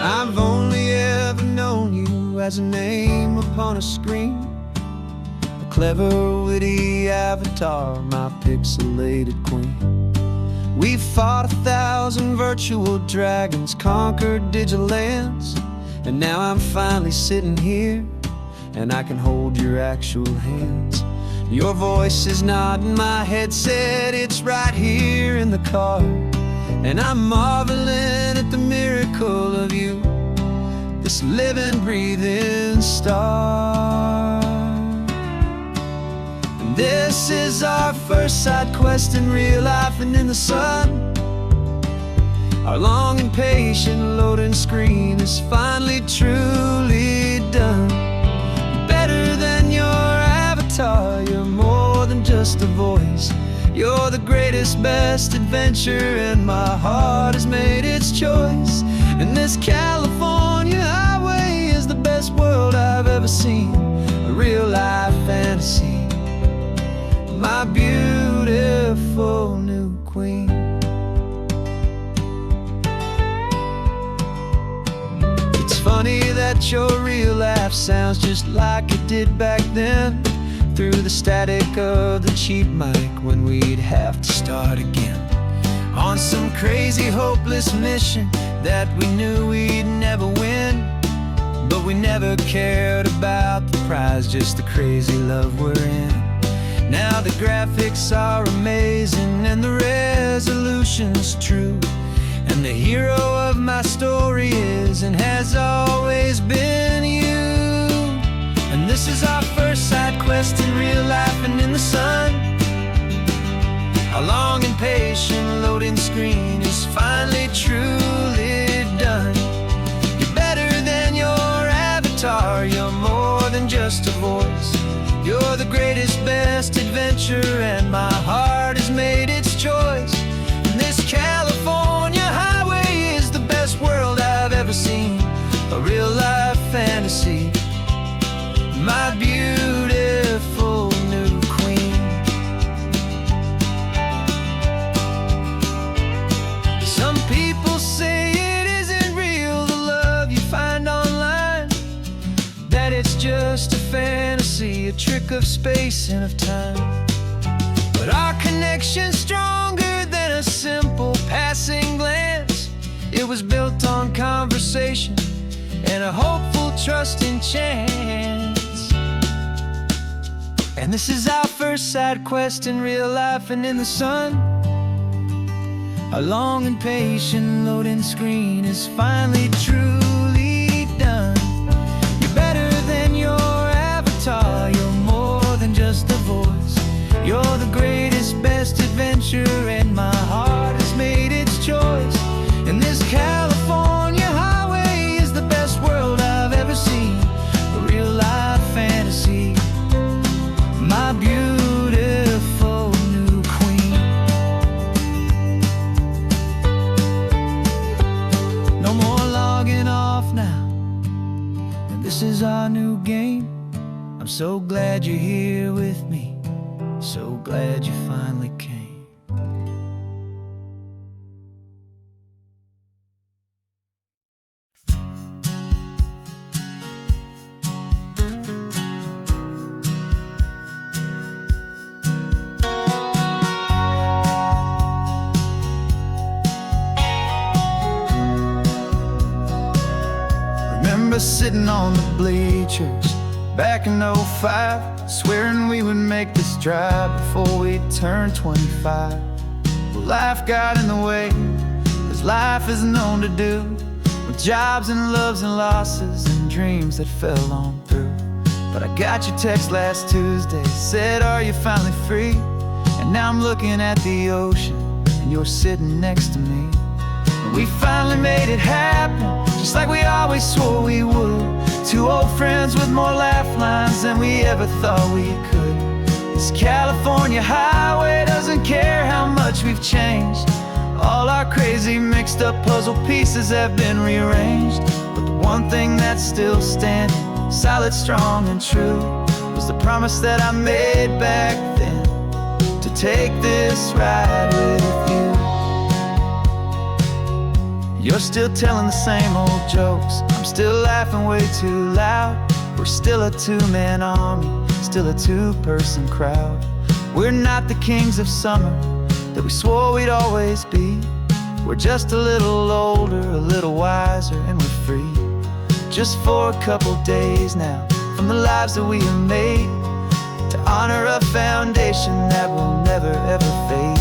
I've only ever known you as a name upon a screen, a clever, witty avatar, my pixelated queen. We've fought 1,000 virtual dragons, conquered digital lands, and now I'm finally sitting here, and I can hold your actual hands. Your voice is not in my headset, it's right here in the car, and I'm marveling at the miracle of you, this living, breathing star. And this is our first side quest in real life and in the sun. Our long and patient loading screen is finally truly done. Better than your avatar, you're more than just a voice. You're the greatest, best adventure, and my heart has made its choice. And this California highway is the best world I've ever seen, a real-life fantasy, my beautiful new queen. It's funny that your real life sounds just like it did back then, through the static of the cheap mic when we'd have to start again, on some crazy hopeless mission that we knew we'd never win. But we never cared about the prize, just the crazy love we're in. Now the graphics are amazing and the resolution's true, and the hero of my story is and has always been you. And this is our first side quest in real life and in the sun. Our long and patient loading screen is finally truly done. You're better than your avatar, you're more than just a voice. You're the greatest, best adventure, and my heart has made its choice. And this California highway is the best world I've ever seen, a real-life fantasy, my beautiful new queen. Some people say it isn't real, the love you find online, that it's just a fantasy, a trick of space and of time. But our connection's stronger than a simple passing glance. It was built on conversation and a hopeful, trusting chance. And this is our first side quest in real life and in the sun. Our long and patient loading screen is finally truly done. You're better than your avatar, you're more than just a voice. You're the greatest, best adventure, and my heart has made its choice. And this California highway is the best world I've ever seen, a real-life fantasy, my beautiful new queen. No more logging off now, and this is our new game. I'm so glad you're here with me, so glad you finally came. Remember sitting on the bleachers back in '05, swearing we would make this drive before we turned 25. Well, life got in the way, as life is known to do, with jobs and loves and losses and dreams that fell on through. But I got your text last Tuesday, said, are you finally free? And now I'm looking at the ocean, and you're sitting next to me. And we finally made it happen, just like we always swore we would. Two old friends with more laugh lines than we ever thought we could. This California highway doesn't care how much we've changed. All our crazy mixed up puzzle pieces have been rearranged. But the one thing that's still standing, solid, strong and true, was the promise that I made back then, to take this ride with you. You're still telling the same old jokes, I'm still laughing way too loud. We're still a two-man army, still a two-person crowd. We're not the kings of summer that we swore we'd always be. We're just a little older, a little wiser, and we're free. Just for a couple days now, from the lives that we have made, to honor a foundation that will never ever fade.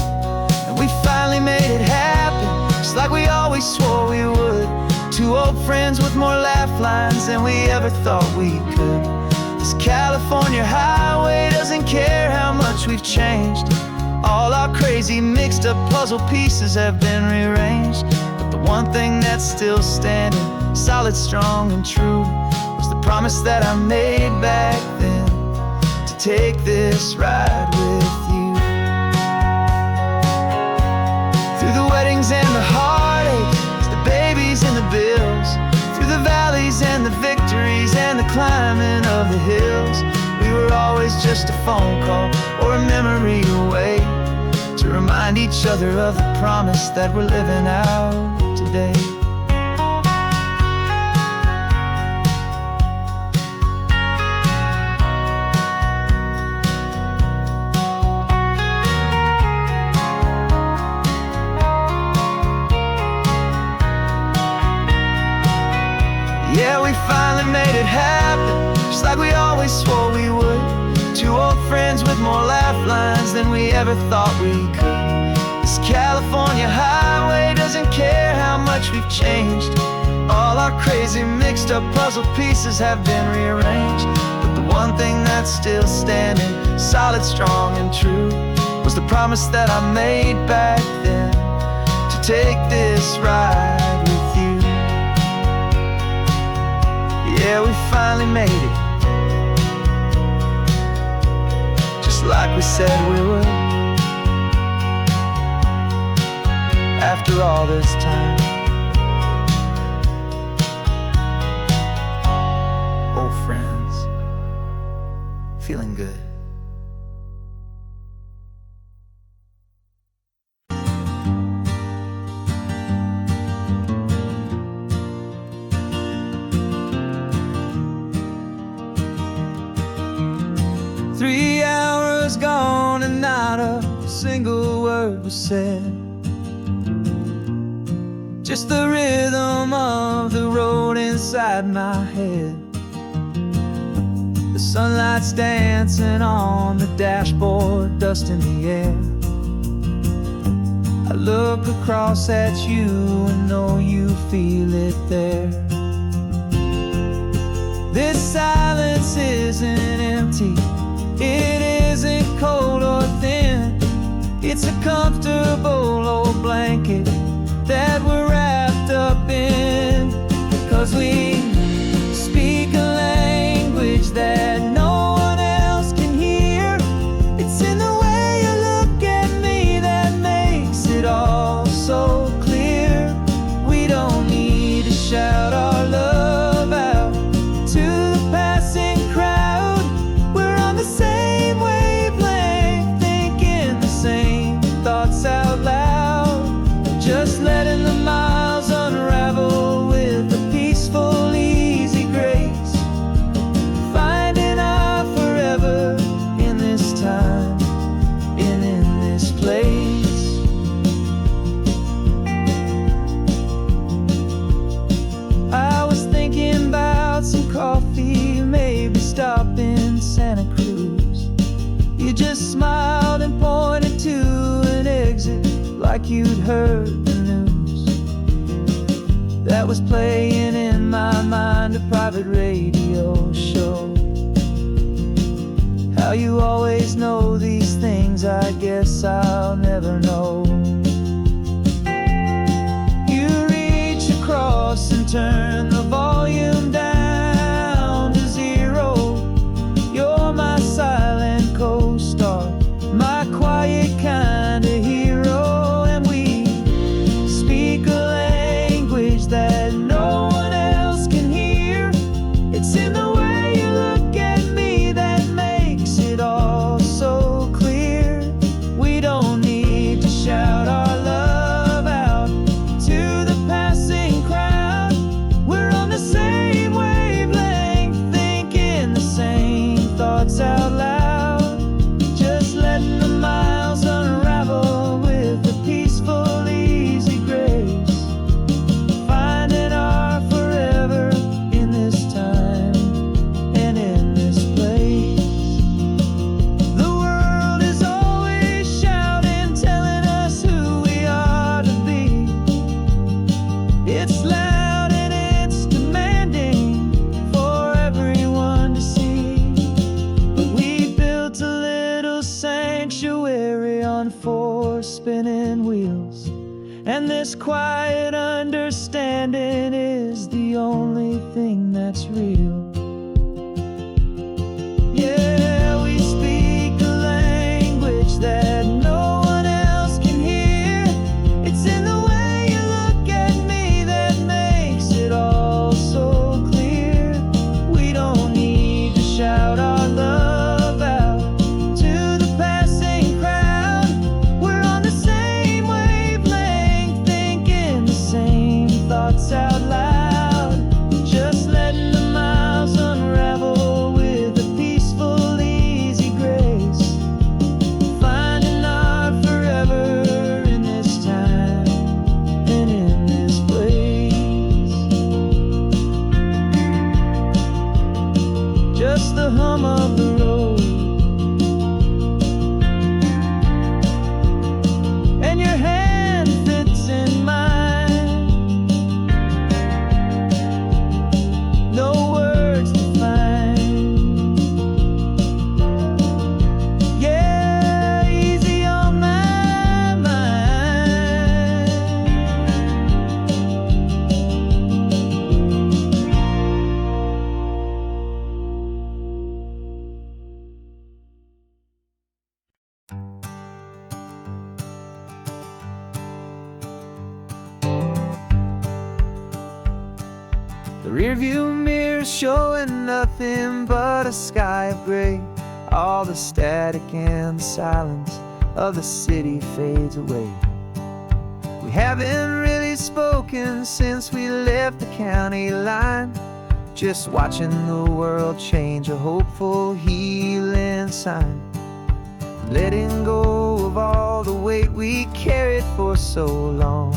And we finally made it happen, just like we always swore we would. Two old friends with more laugh lines than we ever thought we could. This California highway doesn't care how much we've changed. All our crazy mixed up puzzle pieces have been rearranged, but the one thing that's still standing, solid, strong, and true, was the promise that I made back then, to take this ride with you. Through the weddings and the heartaches, the babies and the bills, through the valleys and the victories and the climbing of the hills, we were always just a phone call or a memory away, to remind each other of the promise that we're living out today. Yeah, we finally made it happen, just like we always swore we would. Two old friends with more laugh lines than we ever thought we could. This California highway doesn't care how much we've changed. All our crazy mixed up puzzle pieces have been rearranged, but the one thing that's still standing, solid, strong, and true, was the promise that I made back then, to take this ride with you. Yeah, we finally made it, just like we said we would. After all this time, old friends, feeling good. Three hours gone and not a single word was said. Just the rhythm of the road inside my head. The sunlight's dancing on the dashboard, dust in the air. I look across at you and know you feel it there. This silence isn't empty, it isn't cold or thin. It's a comfortable old blanket that we're wrapped up in. 'Cause we speak a language that no one else can hear. It's in the way you look at me that makes it all so clear. We don't need to shout our love out to the passing crowd. We're on the same wavelength, thinking the same thoughts out loud. Just letting the miles unravel with a peaceful, easy grace. Finding our forever in this time and in this place. I was thinking about some coffee, maybe stop in Santa Cruz. You just smiled and pointed to an exit like you'd heard the news. That was playing in my mind, a private radio show. How you always know these things, I guess I'll never know. You reach across and turn the volume down to zero. You're my silent co-star, my quiet kind of hero. And we speak a language that no one else can hear. It's in the way you look at me that makes it all so clear. We don't need to shout And this quiet understanding is the only thing that's real. Yeah, we speak a language that no one else can hear. It's in the way you look at me that makes it all so clear. We don't need to shout our love out to the passing crowd. We're on the same wavelength, thinking the same thoughts out loud. Just letting the miles unravel with a peaceful, easy grace. Finding our forever in this time and in this place. Just the hum of the road and your hand fits in mine. No words to find. Yeah, easy on my mind. The rearview mirror's showing nothing but a sky of gray. All the static and the silence of the city fades away. We haven't really spoken since we left the county line. Just watching the world change, a hopeful healing sign. Letting go of all the weight we carried for so long.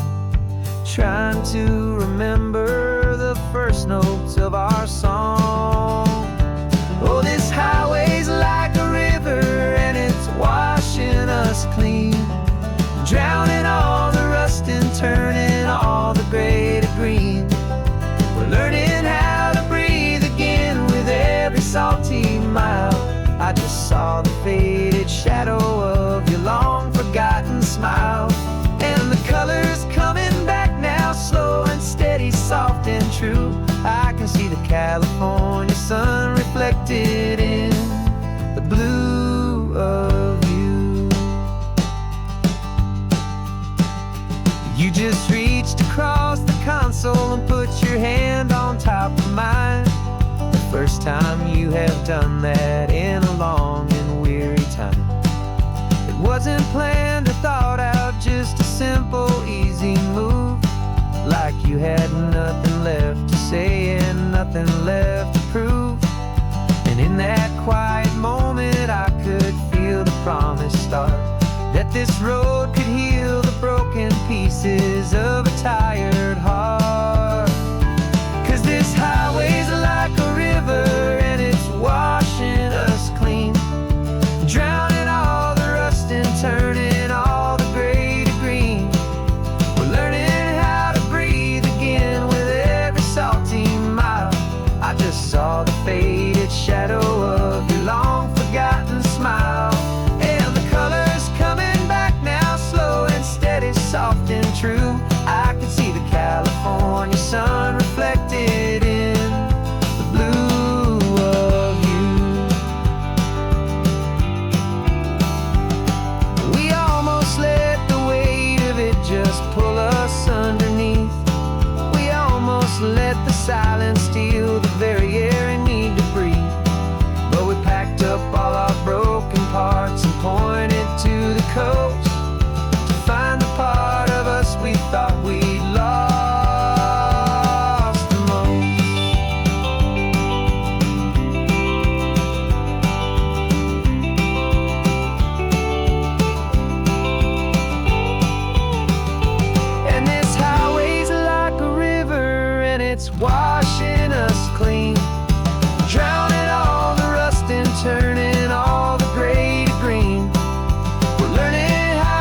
Trying to remember the first notes of our song. Oh, this highway's like a river and it's washing us clean. Drowning all the rust and turning all the gray to green. We're learning how to breathe again with every salty mile. I just saw the faded shadow of your long forgotten smile. And the colors coming back now, slow and steady, soft and true. I can see the California sun reflected in the blue of you. You just reached across the console and put your hand on top of mine. The first time you have done that in a long and weary time. It wasn't planned or thought out, just a simple, easy move. Like you had nothing left to say and nothing left to prove. And in that quiet moment I could feel the promise start, that this road could heal the broken pieces of a tired heart. 'Cause this highway's like a river and it's washing us clean. Drowning all the rust and turning all the gray to green. We're learning how to breathe again with every salty mile. I just saw the faded shadow of your long forgotten smile. And the colors coming back now, slow and steady, soft and true. I can see the California sun reflected in the blue of you. We almost let the weight of it just pull us underneath. We almost let the silence steal the very air I need to breathe. But we packed up all our broken parts and pointed to the coast to find the part of us we thought we'd lost the most. And this highway's like a river and it's washing us clean. Drowning all the rust and turning all the gray to green. We're learning how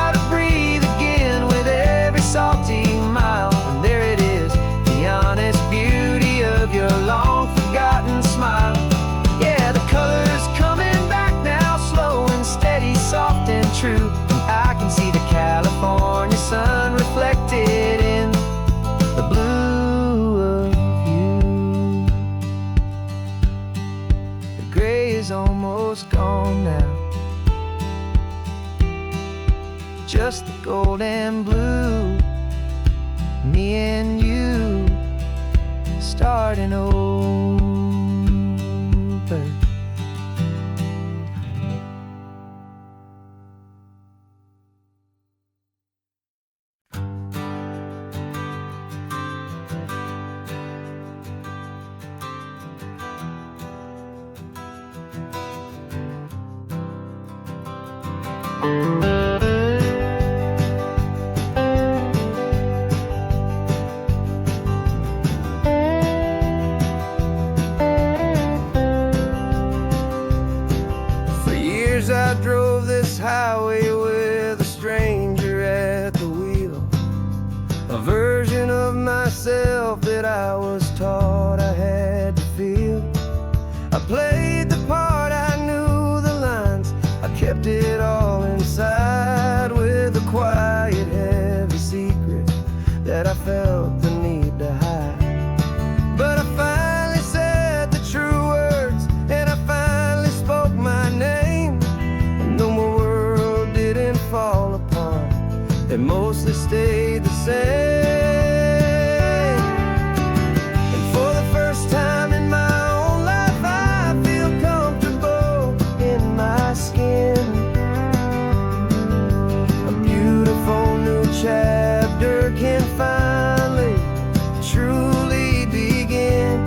just the gold and blue. Me and you starting over. For years I drove this highway with a stranger at the wheel, a version of myself that I was taught I had to feel. I played the part, I knew the lines, I kept it all inside with a quiet, heavy secret that I felt the need to hide. But I finally said the true words, and I finally spoke my name. And though my world didn't fall apart, it mostly stayed the same. And for the first time in my own life, I feel comfortable in my skin. A beautiful new chapter can finally truly begin.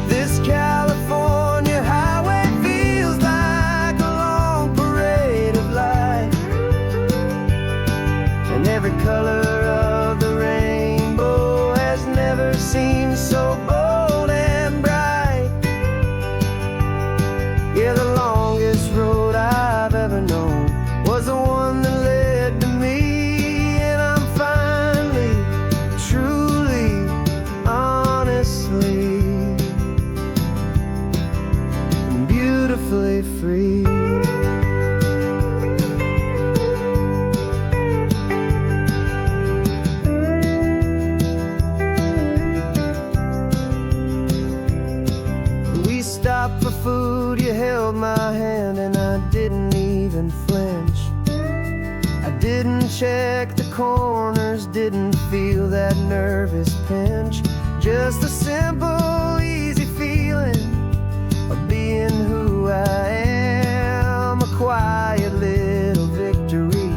This California highway feels like a long parade of light, and every color of the rainbow has never seemed so bold and bright. Yeah, the longest road I've ever known was the one that led to me, and I'm finally, truly, honestly, and beautifully free. We stopped for food, you held my hand, and I didn't even flinch. I didn't check the corners, didn't feel that nervous pinch. Just a simple, easy feeling of being who I am. A quiet little victory,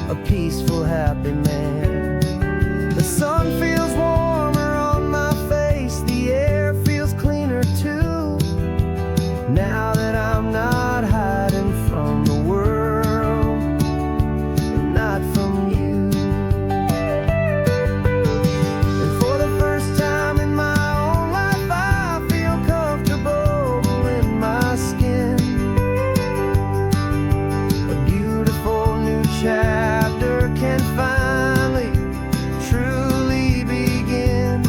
a peaceful, happy man. The sun feels warmer on my face, the air feels cleaner too, now that I'm not hiding from the world, and not from you. And for the first time in my own life, I feel comfortable in my skin. A beautiful new chapter can finally truly begin.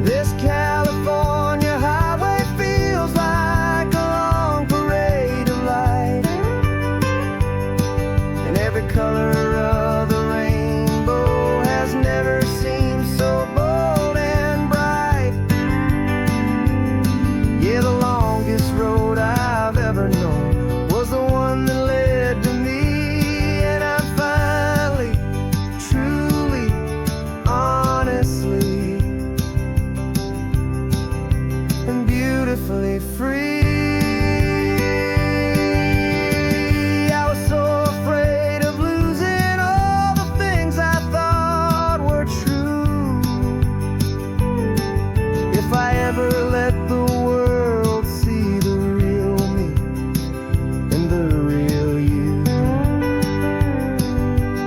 This California highway feels like a long parade of light, and every color of the rainbow has never seemed so bold and bright. Yeah, the longest road I've ever known was the one that led to me, and I'm finally, truly, honestly, and beautifully free. I was so afraid of losing all the things I thought were true. If I ever let the world see the real me and the real you.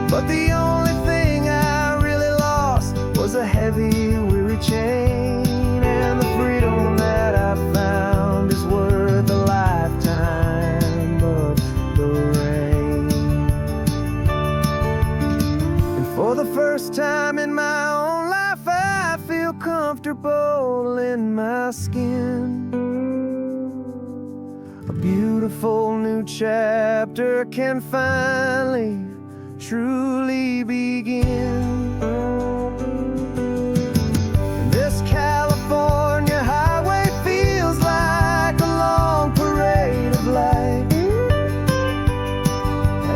But the only thing I really lost was a heavy, weary chain, and the freedom that I found is worth a lifetime of the rain. And for the first time in my own life, I feel comfortable in my skin. A beautiful new chapter can finally, truly begin. This California highway feels like a long parade of light,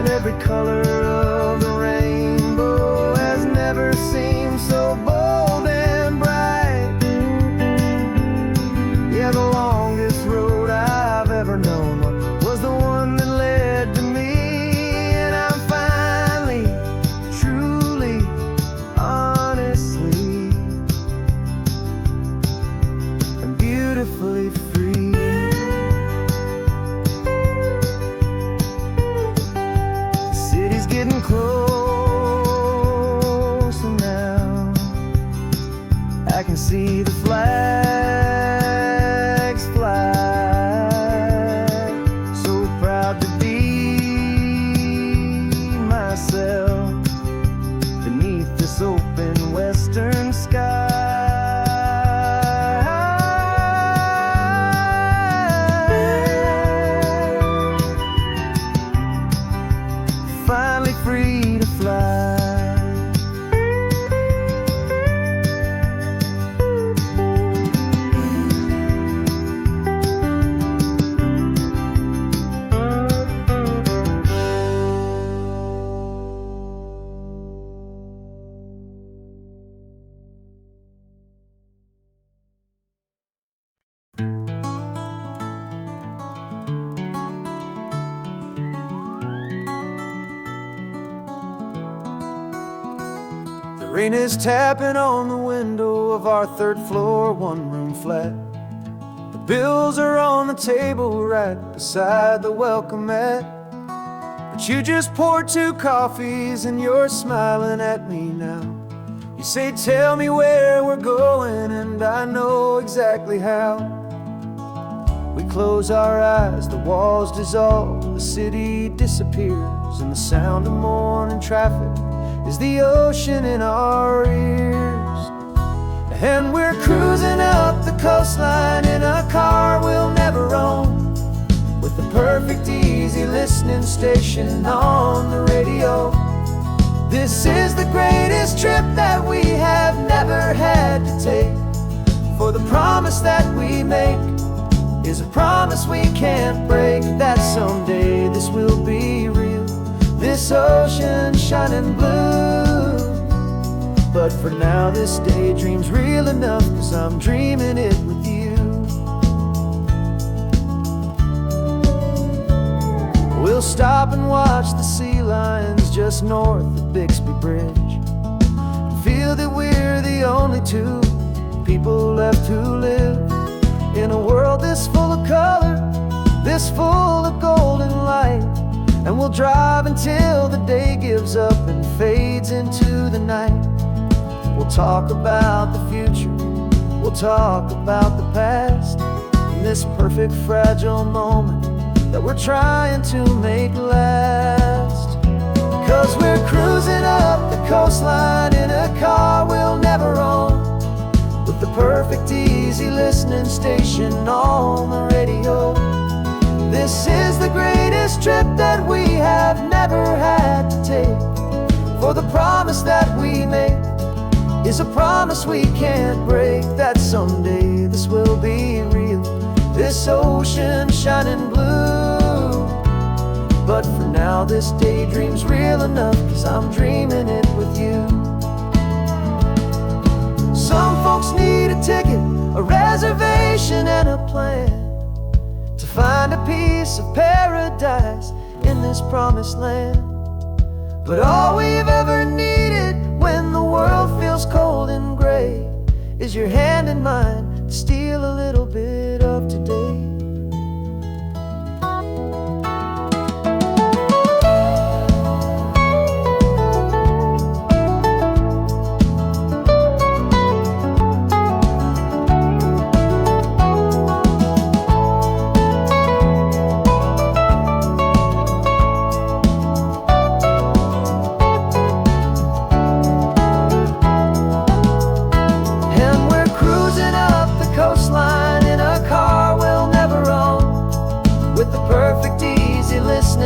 and every color of the rainbow has never seemed so bold and bright. Yeah, the longest road I've ever known was the one that led to me, and I'm finally, truly, honestly, and beautifully free. The city's getting closer now. I can see the flags fly. So proud to be myself beneath this open western sky. Finally free to fly. The rain is tapping on the window of our third floor, one-room flat. The bills are on the table right beside the welcome mat. But you just poured 2 coffees and you're smiling at me now. You say, tell me where we're going, and I know exactly how. We close our eyes, the walls dissolve, the city disappears, and the sound of morning traffic is the ocean in our ears. And we're cruising up the coastline in a car we'll never own, with the perfect easy listening station on the radio. This is the greatest trip that we have never had to take, for the promise that we make is a promise we can't break, that someday this will be real, this ocean shining blue. But for now this daydream's real enough, 'cause I'm dreaming it with you. We'll stop and watch the sea lions just north of Bixby Bridge, and feel that we're the only 2 people left who live in a world this full of color, this full of golden light. And we'll drive until the day gives up and fades into the night. We'll talk about the future, we'll talk about the past, in this perfect fragile moment that we're trying to make last. 'Cause we're cruising up the coastline in a car we'll never own, with the perfect easy listening station on the radio. This is the greatest trip that we have never had to take, for the promise that we make is a promise we can't break, that someday this will be real, this ocean shining blue. But for now this daydream's real enough, 'cause I'm dreaming it with you. Some folks need a ticket, a reservation and a plan, to find a piece of paradise in this promised land. But all we've ever needed when the world feels cold and gray is your hand in mine to steal a little bit of today.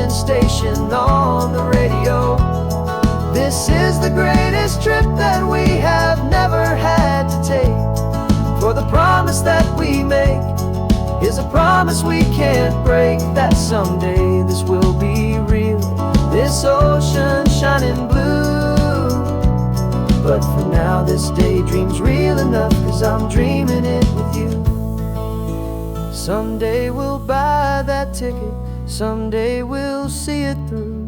Station on the radio. This is the greatest trip that we have never had to take, for the promise that we make is a promise we can't break, that someday this will be real, this But for now this daydream's real enough, 'cause I'm dreaming it with you. Someday we'll buy that ticket, someday we'll see it through.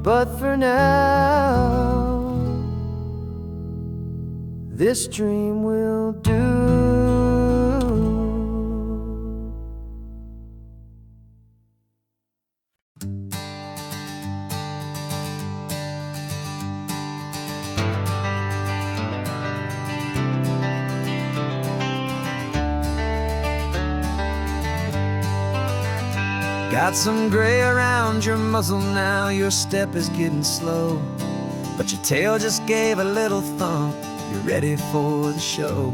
But for now, this dream will do. Got some gray around your muzzle now, your step is getting slow, but your tail just gave a little thump, you're ready for the show.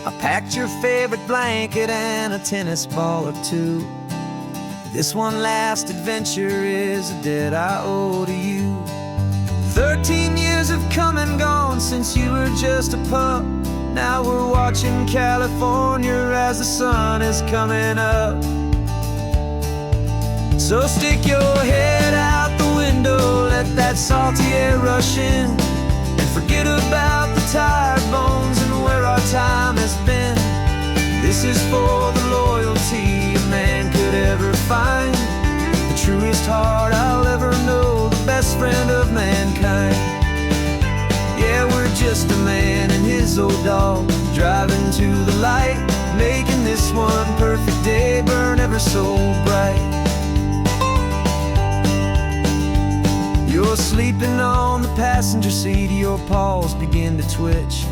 I packed your favorite blanket and a tennis ball or two. This one last adventure is a debt I owe to you. 13 years have come and gone since you were just a pup. Now we're watching California as the sun is coming up. So stick your head out the window, let that salty air rush in, and forget about the tired bones and where our time has been. This is for the loyalty a man could ever find, the truest heart I'll ever know, the best friend of mankind. Yeah, we're just a man and his old dog, driving to the light, making this one perfect day burn ever so bright. You're sleeping on the passenger seat, your paws begin to twitch,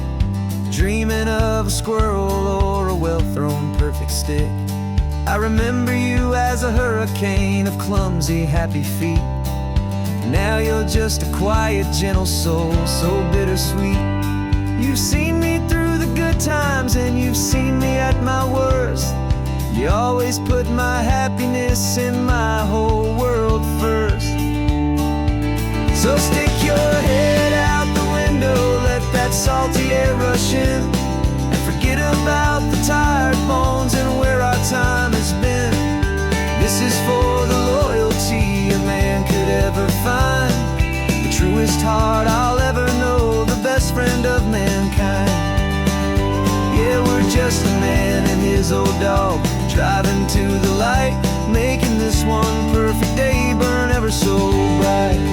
dreaming of a squirrel or a well-thrown perfect stick. I remember you as a hurricane of clumsy, happy feet. Now you're just a quiet, gentle soul, so bittersweet. You've seen me through the good times and you've seen me at my worst. You always put my happiness in my whole world first. So stick your head out the window, let that salty air rush in, and forget about the tired bones and where our time has been. This is for the loyalty a man could ever find, the truest heart I'll ever know, the best friend of mankind. Yeah, we're just a man and his old dog, driving to the light, making this one perfect day burn ever so bright.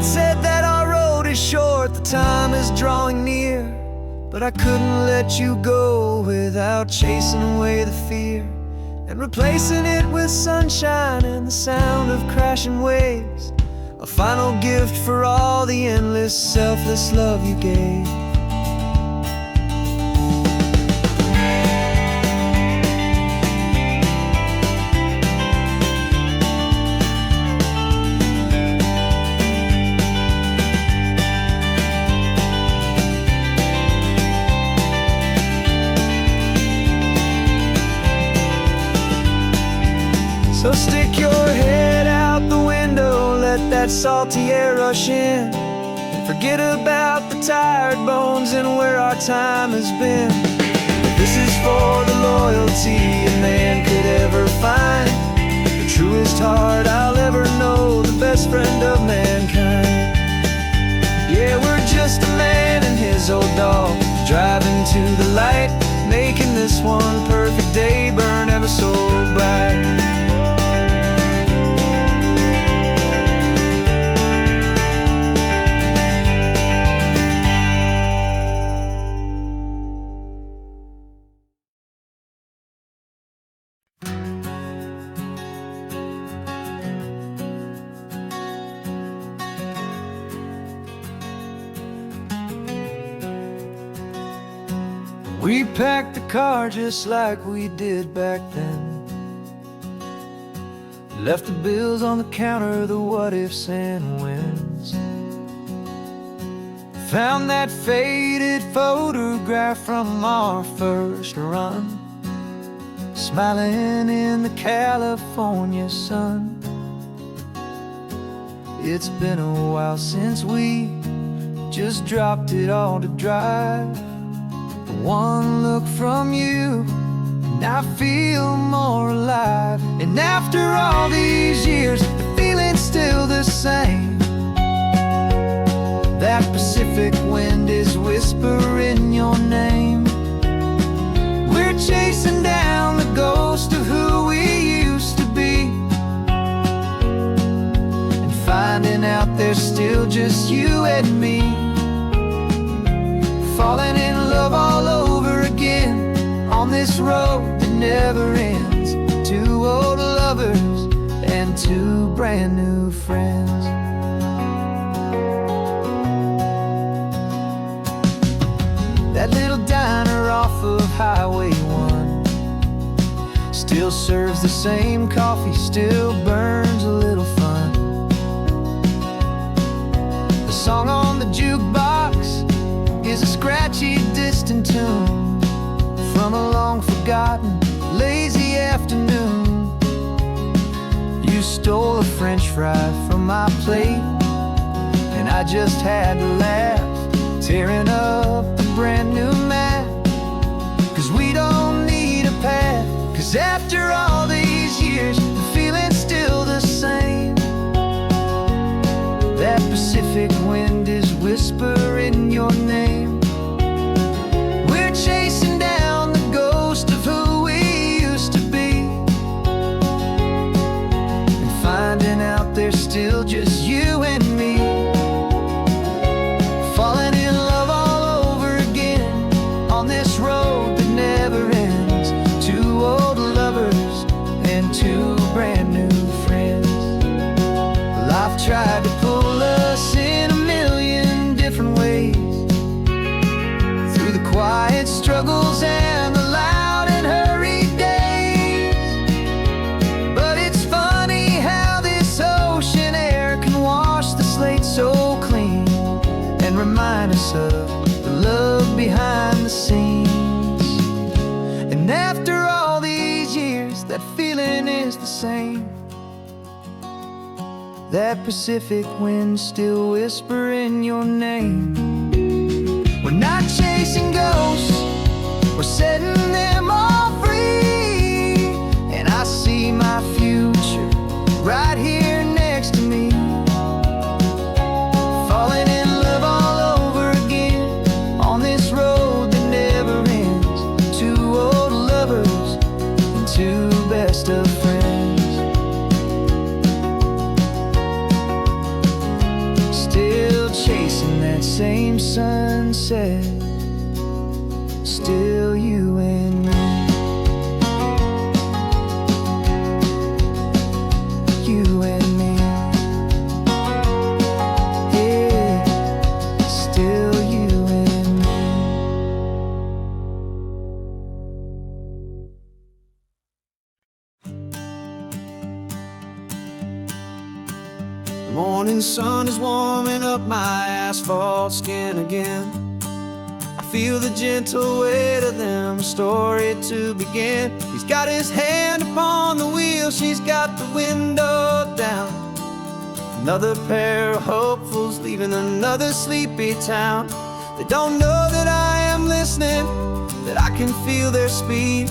Said that our road is short, the time is drawing near, but I couldn't let you go without chasing away the fear and replacing it with sunshine and the sound of crashing waves, a final gift for all the endless, selfless love you gave. So stick your head out the window, let that salty air rush in, and forget about the tired bones and where our time has been. This is for the loyalty a man could ever find, the truest heart I'll ever know, the best friend of mankind. Yeah, we're just a man and his old dog, driving to the light, making this one perfect day burn ever so bright. We packed the car just like we did back then, left the bills on the counter, the what ifs and whens. Found that faded photograph from our first run, smiling in the California sun. It's been a while since we just dropped it all to drive. One look from you and I feel more alive. And after all these years, the feeling's still the same. That Pacific wind is whispering your name. We're chasing down the ghost of who we used to be, and finding out there's still just you and me. Falling in love all over again on this road that never ends. Two old lovers and two brand new friends. That little diner off of Highway 1 still serves the same coffee, still burns a little fun. The song on the jukebox is a scratchy, distant tune from a long-forgotten, lazy afternoon. You stole a French fry from my plate, and I just had to laugh, tearing up the brand new map. 'Cause we don't need a path, 'cause after all these years, the feeling's still the same. That Pacific wind is whispering your name. We're chasing down the ghost of who we used to be, and finding out there's still just you and me. Falling in love all over again on this road that never ends. Two old lovers and two brand new friends. Life tried to pull us in a million different ways, through the quiet struggles and the loud and hurried days. But it's funny how this ocean air can wash the slate so clean, and remind us of the love behind the scenes. And after all these years, that feeling is the same. That Pacific wind still whispering your name. We're not chasing ghosts, we're setting them all free. And I see my future right here next to me. Falling in love all over again on this road that never ends. Two old lovers and two best of friends. Still chasing that same sunset, still you and me. You and me. Yeah, still you and me. The morning sun is warming up my asphalt skin again. I feel the gentle weight of them, a story to begin. He's got his hand upon the wheel, she's got the window down. Another pair of hopefuls leaving another sleepy town. They don't know that I am listening, that I can feel their speed,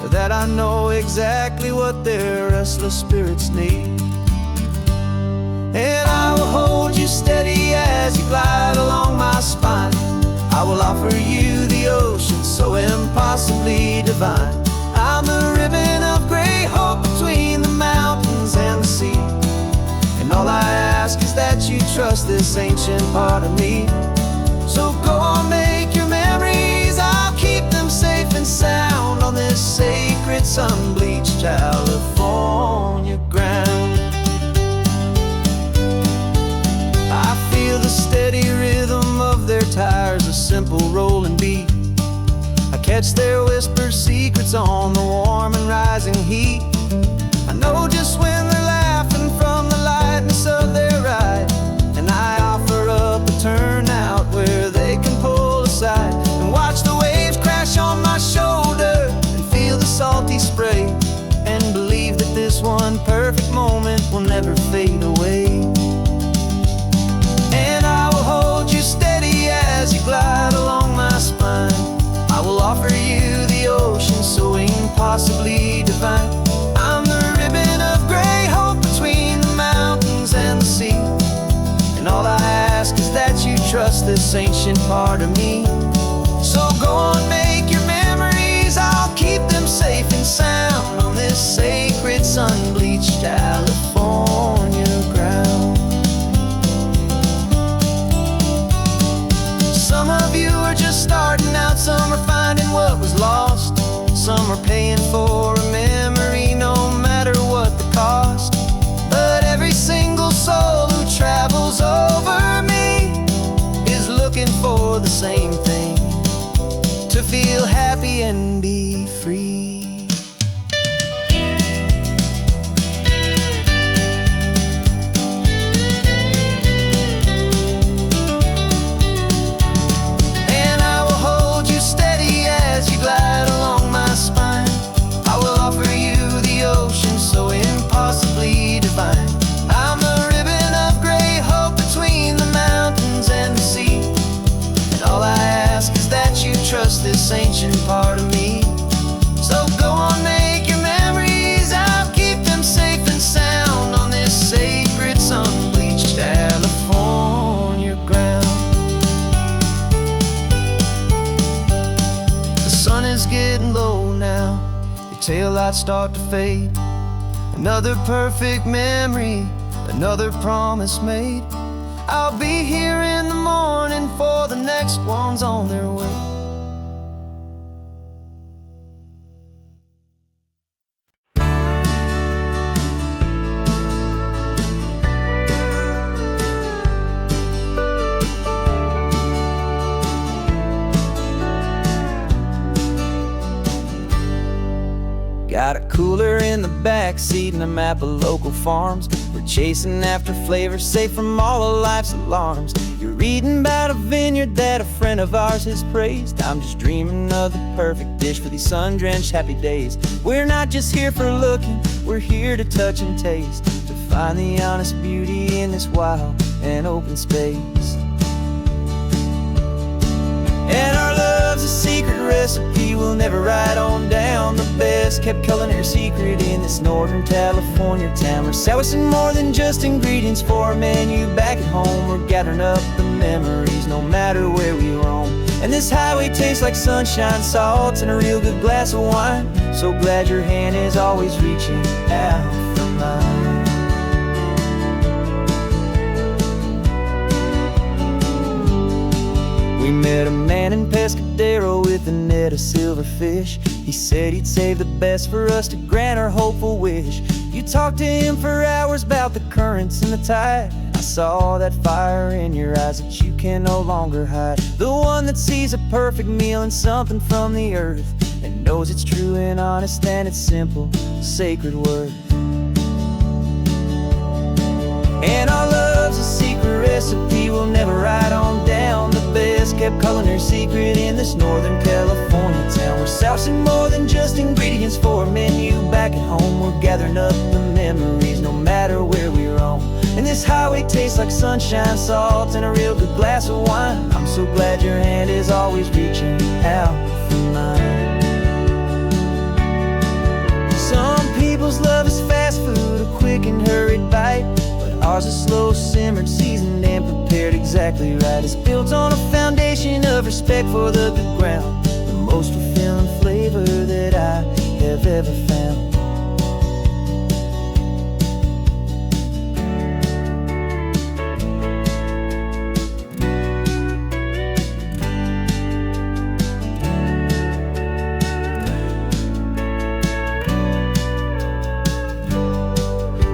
or that I know exactly what their restless spirits need. And I will hold you steady as you glide along my spine. I will offer you the ocean so impossibly divine. I'm the ribbon of gray hope between the mountains and the sea. And all I ask is that you trust this ancient part of me. So go on, make your memories, I'll keep them safe and sound on this sacred sun-bleached California ground. I feel the steady rhythm of their tires, a simple rolling beat. I catch their whispered secrets on the warm and rising heat. I know just when they're laughing from the lightness of their ride, and I offer up a turnout where they can pull aside and watch the waves crash on my shoulder and feel the salty spray, and believe that this one perfect moment will never fade away. And I will hold you steady as you glide along my spine. I will offer you the ocean so this ancient part of me. So go on, make your memories, I'll keep them safe and sound on this sacred sun-bleached California ground. Some of you are just starting out, some are finding what was lost, some are paying for a memory no matter what the cost. But every single soul who travels over me is looking for the same thing: to feel happy and be free. And I will hold you steady as you glide along my spine. I will offer you the ocean so impossibly divine. I'm the ribbon of gray hope between the mountains and the sea. And all I ask is that you trust this ancient part of me. So go on, make your memories, I'll keep them safe and sound on this sacred sun-bleached California ground. The sun is getting low now, your taillights start to fade. Another perfect memory, another promise made. I'll be here in the morning for the next ones on their way. Got a cooler in the back seat and a map of local farms. We're chasing after flavors safe from all of life's alarms. You're reading about a vineyard that a friend of ours has praised. I'm just dreaming of the perfect dish for these sun-drenched happy days. We're not just here for looking, we're here to touch and taste, to find the honest beauty in this wild and open space. And our love's a secret recipe we'll never write on down. The best kept culinary secret in this Northern California town. We're sourcing more than just ingredients for a menu back at home. We're gathering up the memories no matter where we roam. And this highway tastes like sunshine, salt, and a real good glass of wine. So glad your hand is always reaching out for mine. We met a man in Pescadero with a net of silverfish. He said he'd save the best for us to grant our hopeful wish. You talked to him for hours about the currents and the tide. I saw that fire in your eyes that you can no longer hide. The one that sees a perfect meal in something from the earth, and knows it's true and honest and it's simple, sacred worth. And our love's a secret recipe we'll never write on down. The best kept culinary secret in this Northern California town. We're sourcing more than just ingredients for a menu back at home. We're gathering up the memories no matter where we roam. And this highway tastes like sunshine, salt, and a real good glass of wine. I'm so glad your hand is always reaching out for mine. Some people's love is fast food, a quick and hurried bite. Ours is slow simmered, seasoned and prepared exactly right. It's built on a foundation of respect for the good ground, the most fulfilling flavor that I have ever found.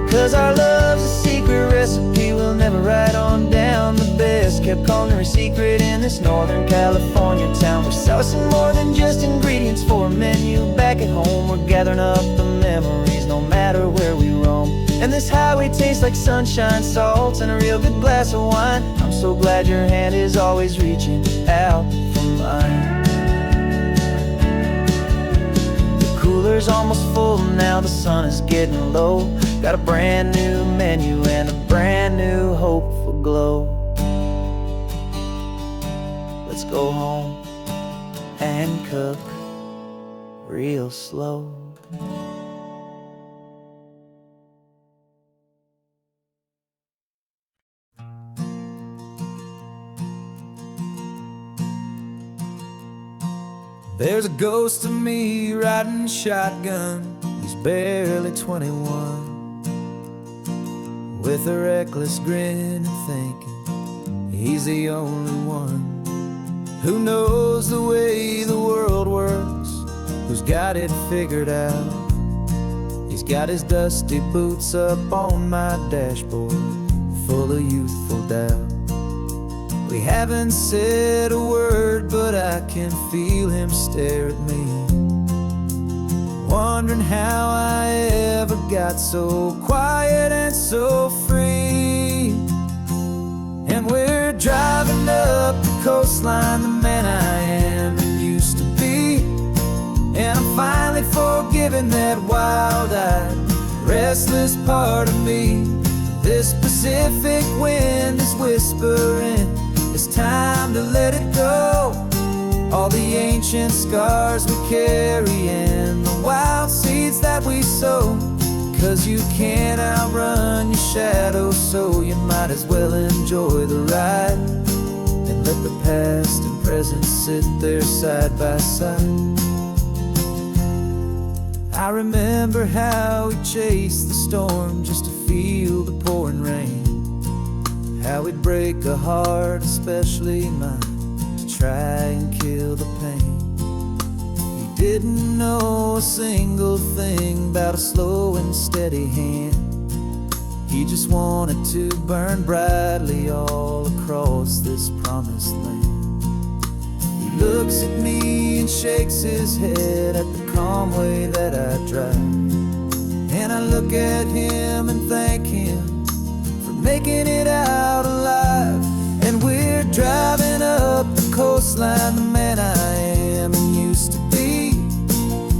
'Cause our love's a secret recipe we'll never write on down. The best kept culinary secret in this Northern California town. We're sourcing more than just ingredients for a menu back at home. We're gathering up the memories no matter where we roam. And this highway tastes like sunshine, salt, and a real good glass of wine. I'm so glad your hand is always reaching out for mine. The cooler's almost full now, the sun is getting low. Got a brand new menu and a brand new hopeful glow. Let's go home and cook real slow. There's a ghost of me riding shotgun. He's barely 21, with a reckless grin and thinking he's the only one who knows the way the world works, who's got it figured out. He's got his dusty boots up on my dashboard, full of youthful doubt. We haven't said a word, but I can feel him stare at me, wondering how I ever got so quiet and so free. And we're driving up the coastline, the man I am and used to be. And I'm finally forgiving that wild-eyed, restless part of me. This Pacific wind is whispering, it's time to let it go. All the ancient scars we carry and the wild seeds that we sow. 'Cause you can't outrun your shadow, so you might as well enjoy the ride and let the past and present sit there side by side. I remember how we chased the storm just to feel the pouring rain, how we'd break a heart, especially mine, to try and kill the pain. He didn't know a single thing about a slow and steady hand. He just wanted to burn brightly all across this promised land. He looks at me and shakes his head at the calm way that I drive, and I look at him and thank him for making it out alive. And we're driving up the coastline, the man I am and used to be.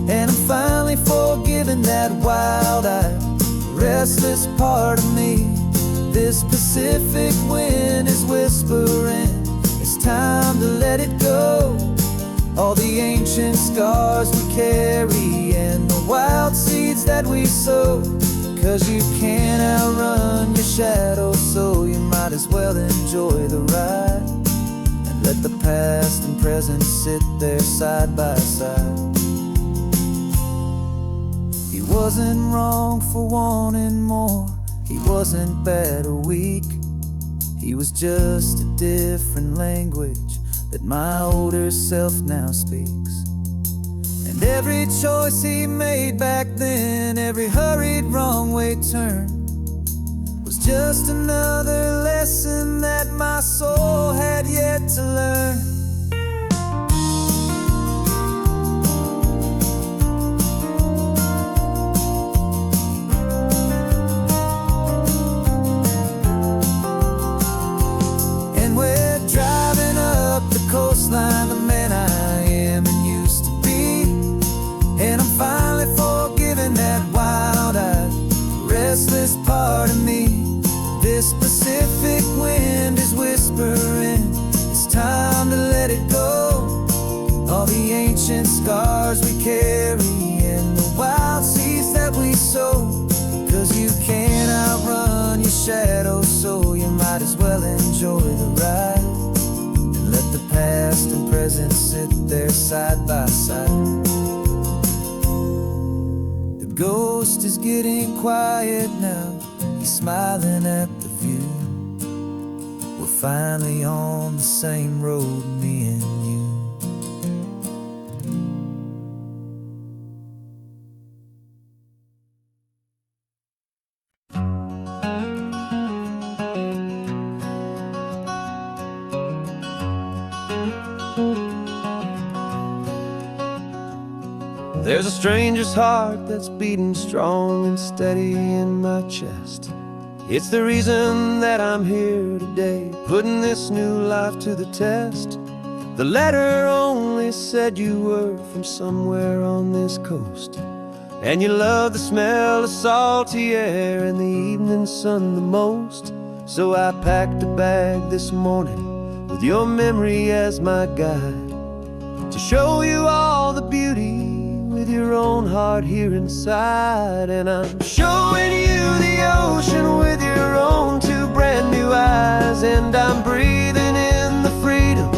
And I'm finally forgiving that wild-eyed, restless part of me. This Pacific wind is whispering, it's time to let it go. All the ancient scars we carry and the wild seeds that we sow. 'Cause you can't outrun your shadow, so you might as well enjoy the ride and let the past and present sit there side by side. He wasn't wrong for wanting more, he wasn't bad or weak. He was just a different language that my older self now speaks. And every choice he made back then, every hurried wrong way turn, was just another lesson that my soul had yet to learn. Coastline, the man I am and used to be. And I'm finally forgiving that wild-eyed, restless part of me. This Pacific wind is whispering, it's time to let it go. All the ancient scars we carry and the wild seeds that we sow. 'Cause you can't outrun your shadow, so you might as well enjoy the ride. Let the past and present sit there side by side. The ghost is getting quiet now, he's smiling at the view. We're finally on the same road, me and you. There's a stranger's heart that's beating strong and steady in my chest. It's the reason that I'm here today, putting this new life to the test. The letter only said you were from somewhere on this coast, and you love the smell of salty air and the evening sun the most. So I packed a bag this morning with your memory as my guide, to show you all the beauty with your own heart here inside. And I'm showing you the ocean with your own two brand new eyes. And I'm breathing in the freedom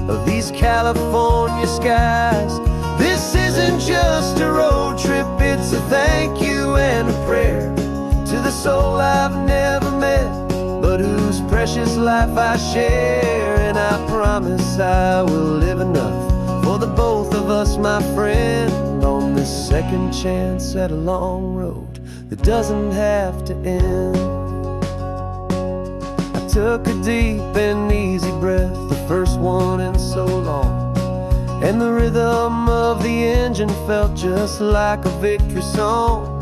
of these California skies. precious life I share. And I promise I will live enough for the both of us, my friend, on this second chance at a long road that doesn't have to end. I took a deep and easy breath, the first one in so long, and the rhythm of the engine felt just like a victory song.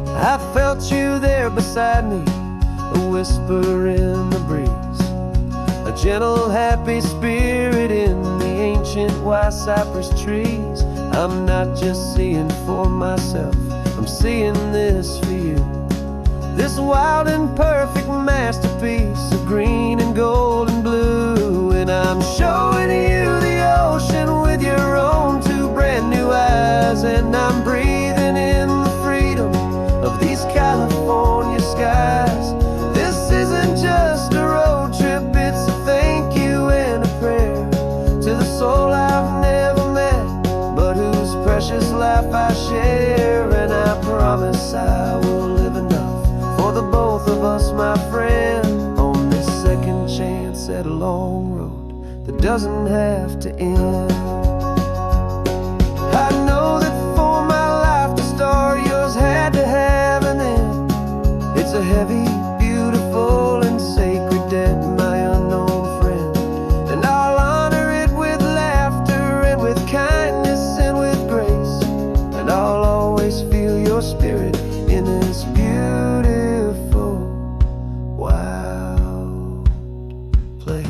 I felt you there beside me, a whisper in the breeze, a gentle, happy spirit in the ancient white cypress trees. I'm not just seeing for myself, I'm seeing this for you. This wild and perfect masterpiece of green and gold and blue. And I'm showing you the ocean with your own two brand new eyes. And I'm breathing in the freedom of these California skies. This isn't just a road trip, it's a thank you and a prayer to the soul I've never met, but whose precious life I share. And I promise I will live enough for the both of us, my friend, on this second chance at a long road that doesn't have to end. I know that for my life to start, yours had to have an end. It's a heavy, beautiful, and sacred debt, my unknown friend. And I'll honor it with laughter and with kindness and with grace. And I'll always feel your spirit in this beautiful, wild place.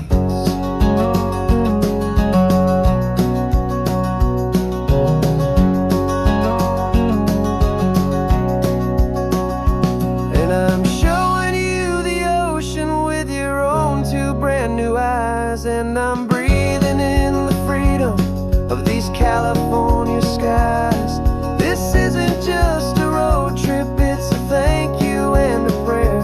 And I'm showing you the ocean with your own two brand new eyes. And I'm breathing in the freedom of these California skies. This isn't just a road trip, it's a thank you and a prayer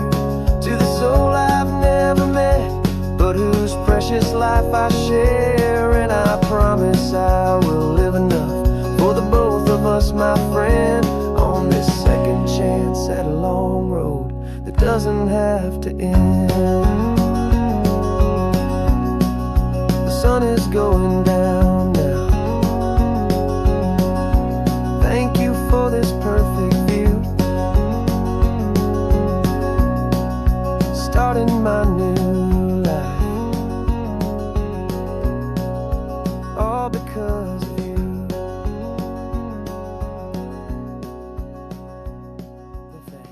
to the soul I've never met, but whose precious life I share. And I promise I will live enough for the both of us, my friend, on this second chance at a long road that doesn't have to end. The sun is going down now. Thank you for this perfect view, starting my new life, all because of you. Thank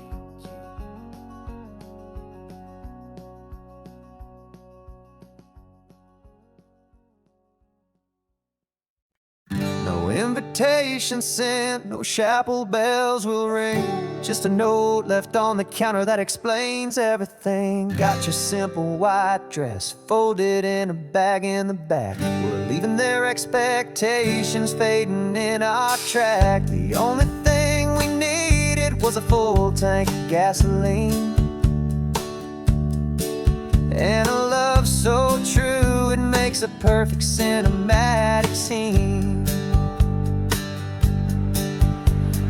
you. No invitation sent, no chapel bells will ring, just a note left on the counter that explains everything. Got your simple white dress folded in a bag in the back. We're leaving their expectations fading in our track. The only thing we needed was a full tank of gasoline, and a love so true it makes a perfect cinematic scene.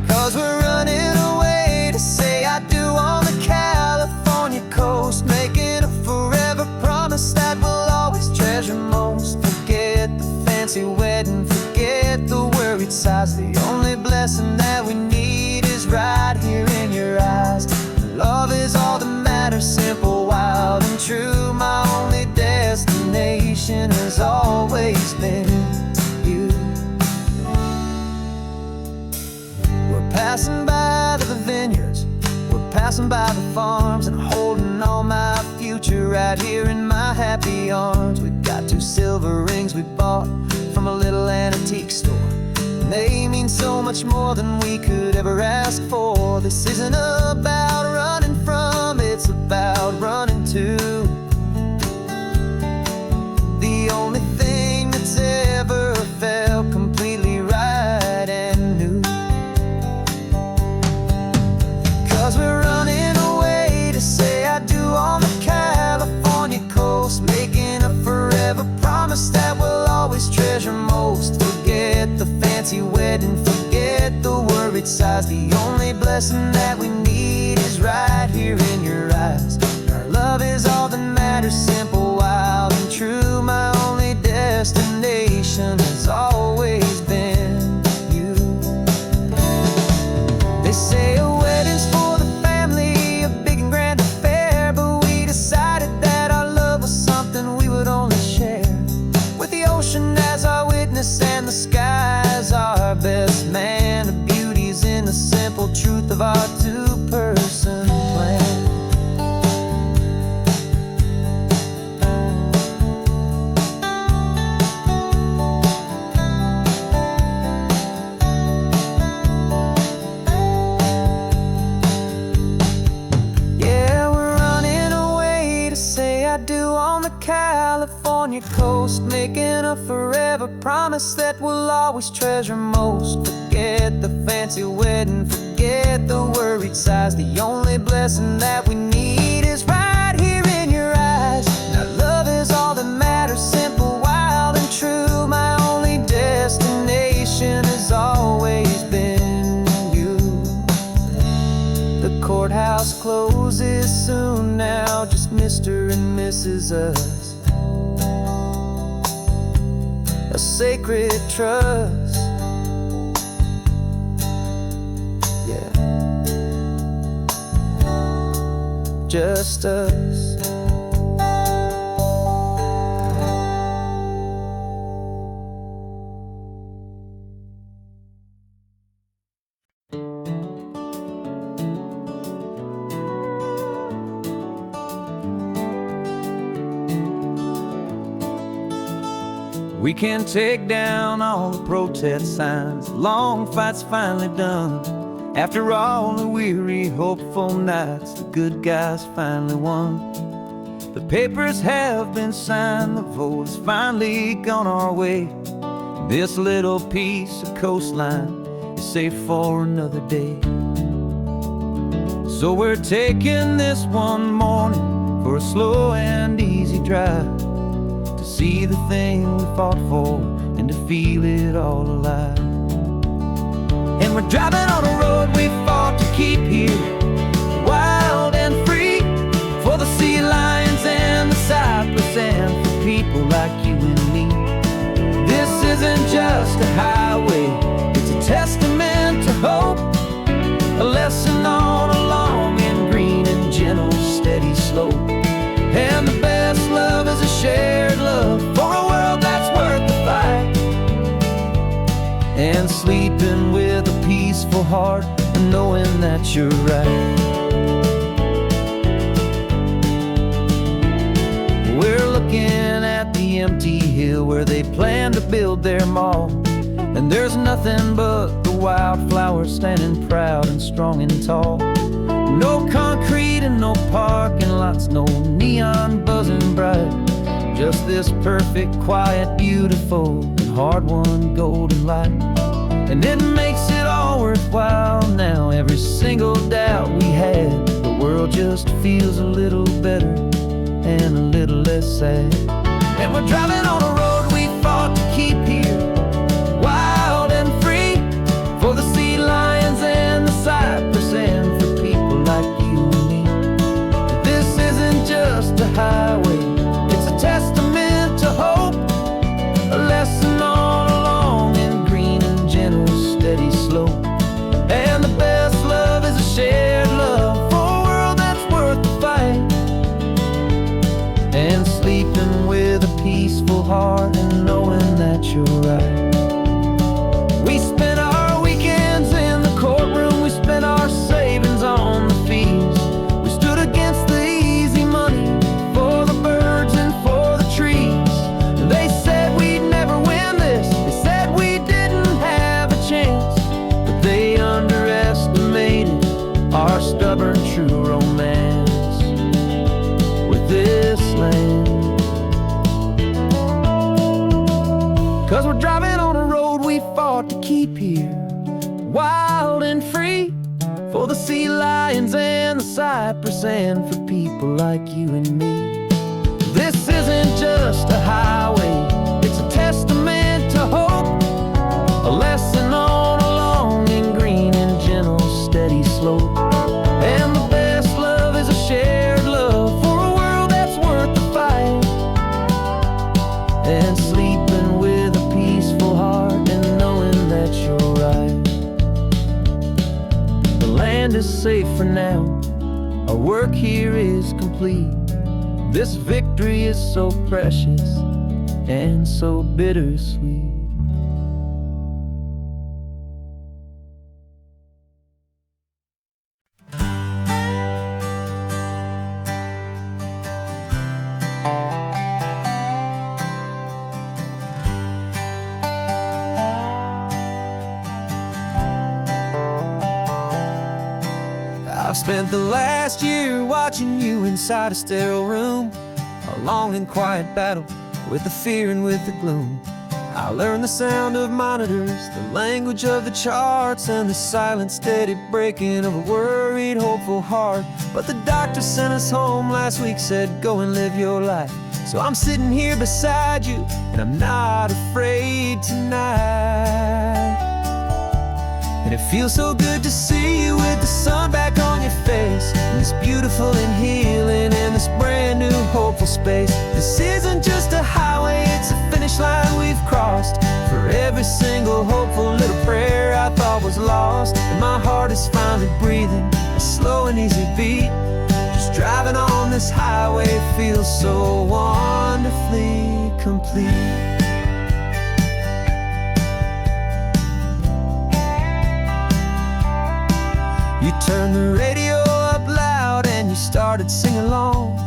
'Cause we're running away to say I do on the California coast, making a forever promise that we'll always treasure most. Forget the fancy wedding, forget the worried sighs. The only blessing that we need is right here in your eyes. Love is all that matters, simple, wild, and true. My only destination has always been you. We're passing by the vineyards, we're passing by the farms, and holding on my future right here in my happy arms. We've got 2 silver rings we bought from a little antique store, and they mean so much more than we could ever ask for. This isn't about running from, it's about running to the only thing that's ever felt completely right and new. 'Cause we're running away to say I do on the California coast, making a forever promise that we'll always treasure most. Forget the fancy wedding, forget the worried sighs. The only blessing that we need is right here in your eyes. Our love is all that matters, matters, simple, wild, and true. My only destination has always been you. They say a wedding's for the family, a big and grand affair, but we decided that our love was something we would only share, with the ocean as our witness and the sky as our best man. The beauty's in the simple truth of our two-person plan. California coast, making a forever promise that we'll always treasure most. Forget the fancy wedding, forget the worried sighs. The only blessing that we need is right here in your eyes. Now love is all that matters, simple, wild, and true. My only destination has always been you. The courthouse closes soon now, just Mr. and Mrs. Us, a sacred trust. Yeah, just us. We can take down all the protest signs, long fight's finally done. After all the weary, hopeful nights, the good guys finally won. The papers have been signed, the vote has finally gone our way. This little piece of coastline is safe for another day. So we're taking this one morning for a slow and easy drive, see the thing we fought for and to feel it all alive. And we're driving on a road we fought to keep here, wild and free, for the sea lions and the cypress and for people like you and me. This isn't just a highway, it's a testament to hope, a lesson on a long and green and gentle steady slope. And the best love is a shared love for a world that's worth the fight, and sleeping with a peaceful heart and knowing that you're right. We're looking at the empty hill where they plan to build their mall, and there's nothing but the wildflowers standing proud and strong and tall. No concrete and no parking lots, no neon buzzing bright, just this perfect, quiet, beautiful, and hard-won golden light. And it makes it all worthwhile now, every single doubt we had. The world just feels a little better and a little less sad. And we're driving on a road we fought to keep here, wild and free, for the sea lions and the cypress and for people like you and me. This isn't just a highway, it's a testament to hope, a lesson on a long and green and gentle steady slope. And the best love is a shared love for a world that's worth the fight, and sleeping with a peaceful heart and knowing that you're right. We spent our weekends in the courtroom, we spent our savings on the fees. We stood against the easy money for the birds and for the trees. And they said we'd never win this, they said we didn't have a chance, but they underestimated our stubborn true romance with this land. 'Cause we're driving on a road we fought to keep here, wild and free, for the sea lions and the cypress and for people like you and me. This isn't just a highway, it's a testament to hope, a lesson on a long and green and gentle steady slope. And the best love is a shared love for a world that's worth the land is safe for now. Our work here is complete. This victory is so precious and so bittersweet. I've spent the last year watching you inside a sterile room, a long and quiet battle with the fear and with the gloom. I learned the sound of monitors, the language of the charts, and the silent, steady breaking of a worried, hopeful heart. But the doctor sent us home last week, said, go and live your life. So I'm sitting here beside you, and I'm not afraid tonight. And it feels so good to see you with the sun back on your face, and this beautiful and healing in this brand new hopeful space. This isn't just a highway, it's a finish line we've crossed. For every single hopeful little prayer I thought was lost, and my heart is finally breathing a slow and easy beat. Just driving on this highway feels so wonderfully complete. You turned the radio up loud and you started singing along,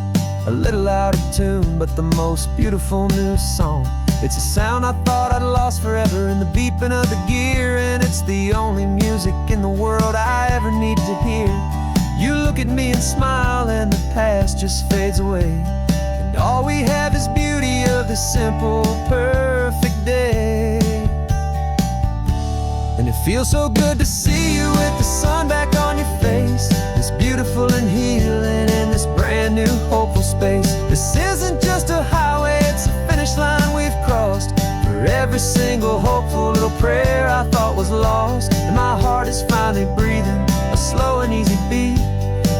a little out of tune, but the most beautiful new song. It's a sound I thought I'd lost forever in the beeping of the gear, and it's the only music in the world I ever need to hear. You look at me and smile, and the past just fades away, and all we have is beauty of this simple, perfect day. And it feels so good to see you with the sun back on your face, this beautiful and healing in this brand new hopeful space. This isn't just a highway, it's a finish line we've crossed. For every single hopeful little prayer I thought was lost, and my heart is finally breathing a slow and easy beat.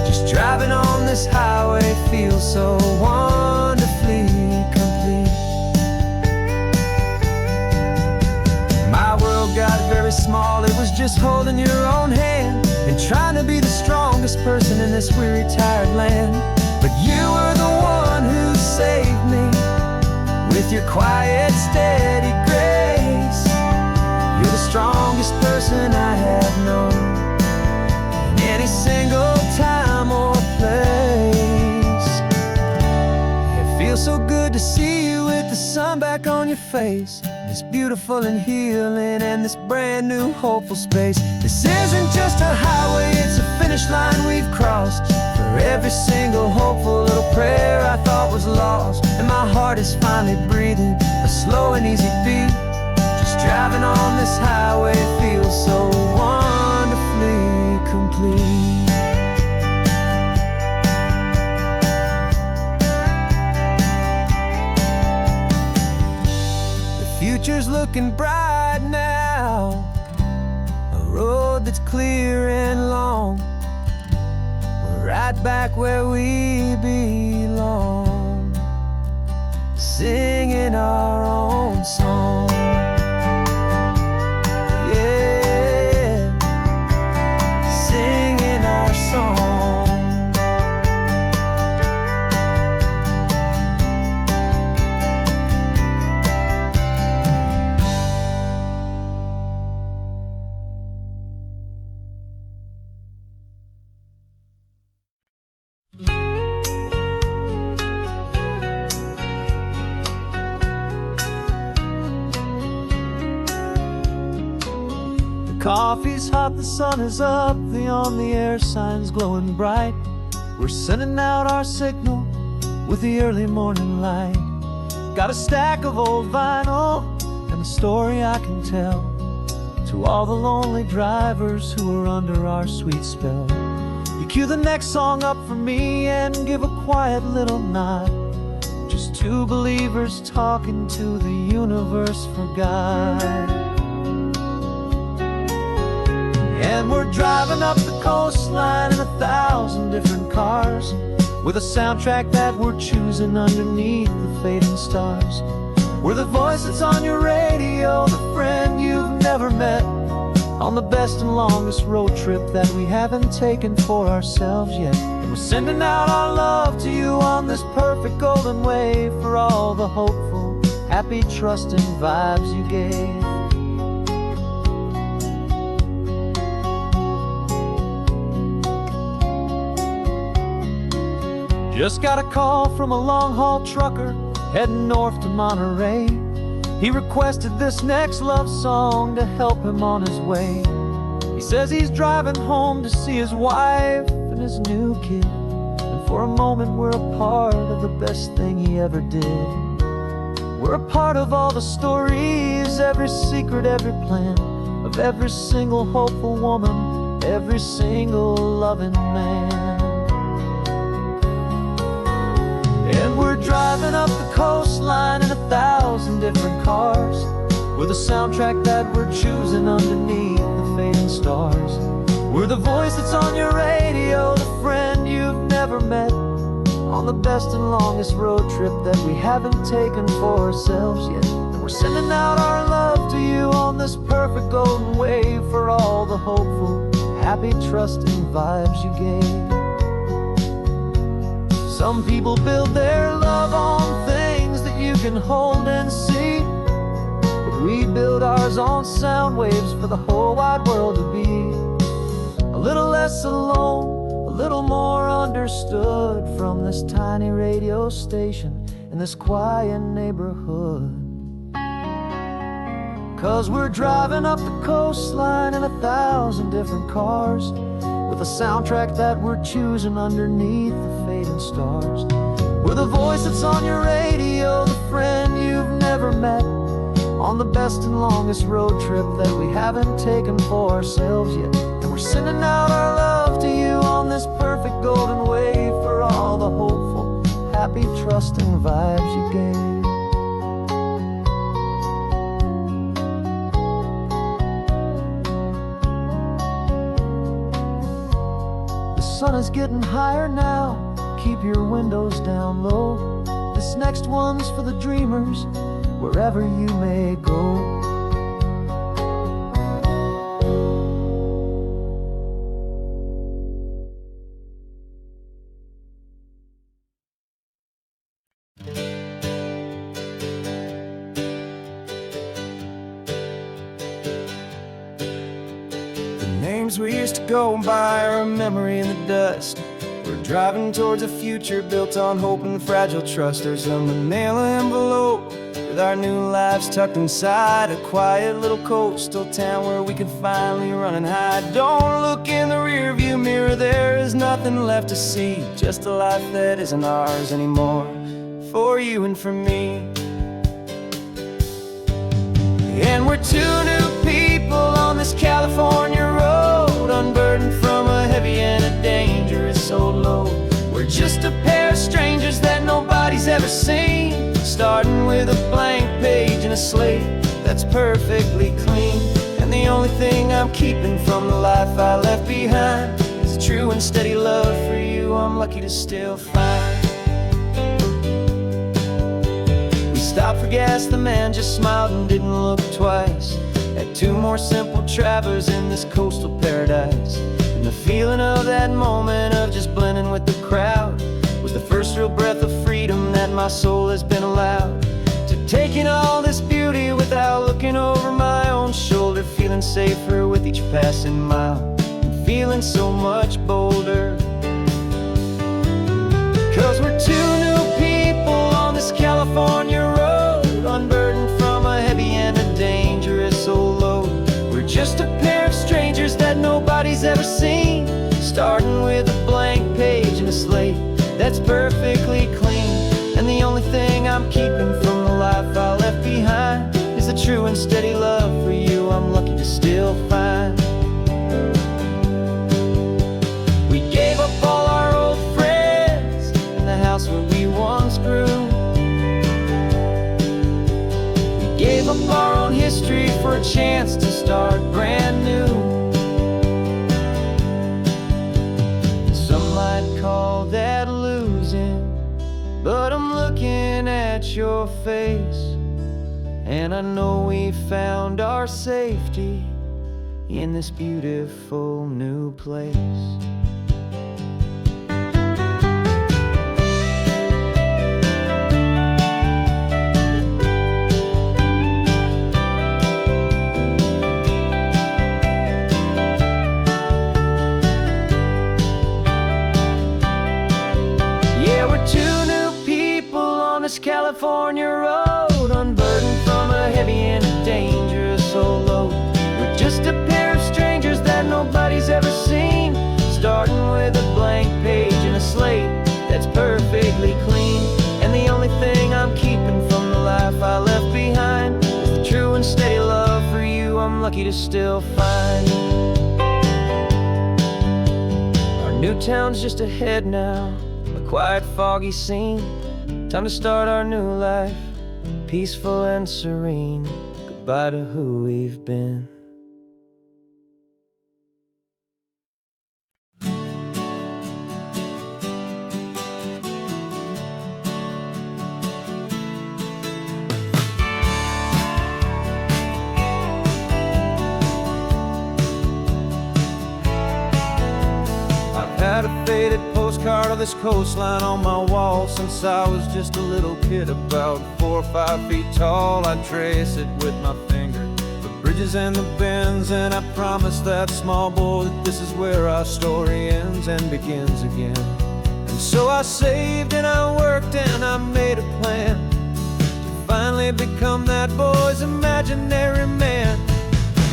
Just driving on this highway feels so wonderfully complete. My world got very small, it was just holding your own hand and trying to be the strongest person in this weary, tired land. But you were the one who saved me with your quiet, steady grace. You're the strongest person I have known in any single time or place. It feels so good to see you with the sun back on your face, this beautiful and healing and this brand new hopeful space. This isn't just a highway, it's a finish line we've crossed. For every single hopeful little prayer I thought was lost, and my heart is finally breathing a slow and easy beat. Just driving on this highway feels so wonderfully complete. Future's looking bright now, a road that's clear and long. We're right back where we belong, singing our own song. Yeah, singing our song. Coffee's hot, the sun is up, the on-the-air sign's glowing bright. We're sending out our signal with the early morning light. Got a stack of old vinyl and a story I can tell to all the lonely drivers who are under our sweet spell. You cue the next song up for me and give a quiet little nod. Just two believers talking to the universe for God. And we're driving up the coastline in 1,000 different cars, with a soundtrack that we're choosing underneath the fading stars. We're the voice that's on your radio, the friend you've never met, on the best and longest road trip that we haven't taken for ourselves yet. And we're sending out our love to you on this perfect golden wave for all the hopeful, happy, trusting vibes you gave. Just got a call from a long-haul trucker heading north to Monterey. He requested this next love song to help him on his way. He says he's driving home to see his wife and his new kid, and for a moment we're a part of the best thing he ever did. We're a part of all the stories, every secret, every plan, of every single hopeful woman, every single loving man. And we're driving up the coastline in 1,000 different cars, with a soundtrack that we're choosing underneath the fading stars. We're the voice that's on your radio, the friend you've never met, on the best and longest road trip that we haven't taken for ourselves yet. And we're sending out our love to you on this perfect golden wave for all the hopeful, happy, trusting vibes you gave. Some people build their love on things that you can hold and see, but we build ours on sound waves for the whole wide world to be a little less alone, a little more understood from this tiny radio station in this quiet neighborhood. 'Cause we're driving up the coastline in 1,000 different cars, with a soundtrack that we're choosing underneath the fading stars. We're the voice that's on your radio, the friend you've never met, on the best and longest road trip that we haven't taken for ourselves yet. And we're sending out our love to you on this perfect golden wave for all the hopeful, happy, trusting vibes you gave. The sun is getting higher now, keep your windows down low. This next one's for the dreamers, wherever you may go. Names we used to go by are a memory in the dust. We're driving towards a future built on hope and fragile trust. There's a manila envelope with our new lives tucked inside, a quiet little coastal town where we could finally run and hide. Don't look in the rearview mirror, there is nothing left to see, just a life that isn't ours anymore, for you and for me. And we're two new people on this California road, unburdened from a heavy and a dangerous old load. We're just a pair of strangers that nobody's ever seen, starting with a blank page and a slate that's perfectly clean. And the only thing I'm keeping from the life I left behind is a true and steady love for you I'm lucky to still find. Stopped for gas, the man just smiled and didn't look twice. Had two more simple travelers in this coastal paradise. And the feeling of that moment of just blending with the crowd was the first real breath of freedom that my soul has been allowed to take in all this beauty without looking over my own shoulder, feeling safer with each passing mile and feeling so much bolder. 'Cause we're two new people on this California road, unburdened from a heavy and a dangerous old load. We're just a pair of strangers that nobody's ever seen, starting with a blank page and a slate that's perfectly clean. And the only thing I'm keeping from the life I left behind is the true and steady love for you I'm lucky to still find. We gave up all our old friends and the house where we once grew. Gave up our own history for a chance to start brand new. Some might call that losing, but I'm looking at your face, and I know we found our safety in this beautiful new place. California road, unburdened from a heavy and a dangerous old load. We're just a pair of strangers that nobody's ever seen, starting with a blank page and a slate that's perfectly clean. And the only thing I'm keeping from the life I left behind is the true and steady love for you I'm lucky to still find. Our new town's just ahead now, a quiet, foggy scene. Time to start our new life, peaceful and serene. Goodbye to who we've been. Had a faded postcard of this coastline on my wall since I was just a little kid, about 4 or 5 feet tall. I trace it with my finger, the bridges and the bends, and I promised that small boy that this is where our story ends and begins again. And so I saved and I worked and I made a plan to finally become that boy's imaginary man.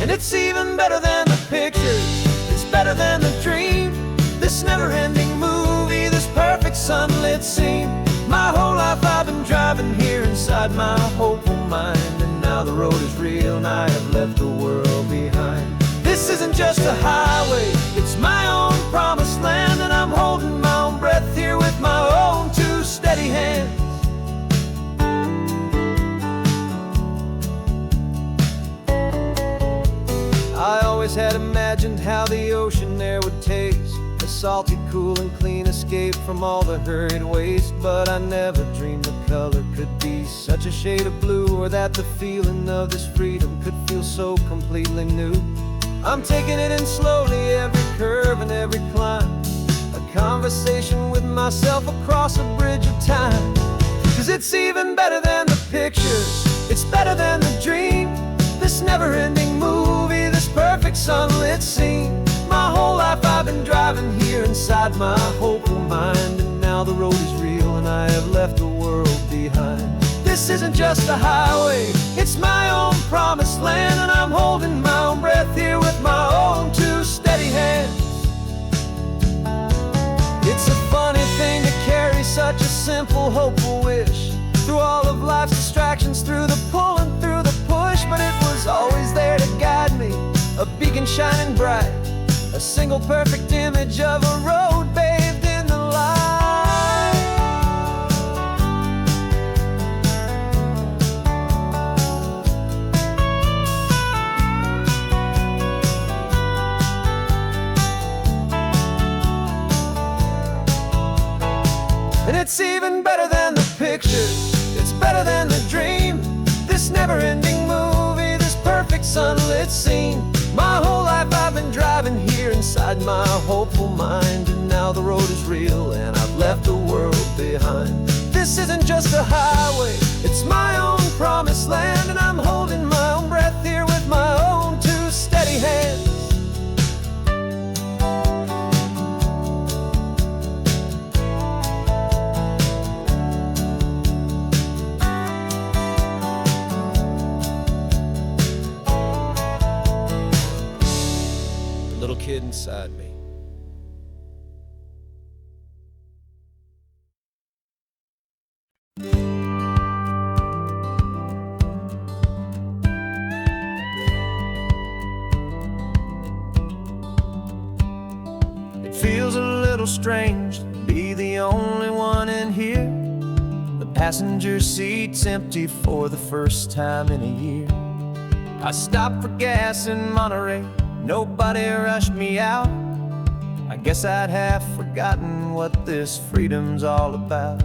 And it's even better than the pictures, it's better than the dream, this never-ending movie, this perfect sunlit scene. My whole life I've been driving here inside my hopeful mind, and now the road is real and I have left the world behind. This isn't just a highway, it's my own promised land, and I'm holding my own breath here with my own 2 steady hands. I always had imagined how the ocean there would taste, a salty, cool and clean escape from all the hurried waste. But I never dreamed the color could be such a shade of blue, or that the feeling of this freedom could feel so completely new. I'm taking it in slowly, every curve and every climb, a conversation with myself across a bridge of time. 'Cause it's even better than the pictures, it's better than the dream, this never-ending movie, this perfect sunlit scene. My whole life I've been driving here inside my hopeful mind, and now the road is real and I have left the world behind. This isn't just a highway, it's my own promised land, and I'm holding my own breath here with my own 2 steady hands. It's a funny thing to carry such a simple, hopeful wish through all of life's distractions, through the pull and through the push, but it was always there to guide me, a beacon shining bright, a single perfect image of a road bathed in the light. And it's even better than the pictures, it's better than the dream, this never-ending movie, this perfect sunlit scene. My whole life I've been driving here inside my hopeful mind, and now the road is real and I've left the world behind. This isn't just a highway, it's my own promised land, and I'm holding my own breath here with my own 2 steady hands. Kid inside me. It feels a little strange to be the only one in here. The passenger seat's empty for the first time in a year. I stopped for gas in Monterey, nobody rushed me out. I guess I'd half forgotten what this freedom's all about.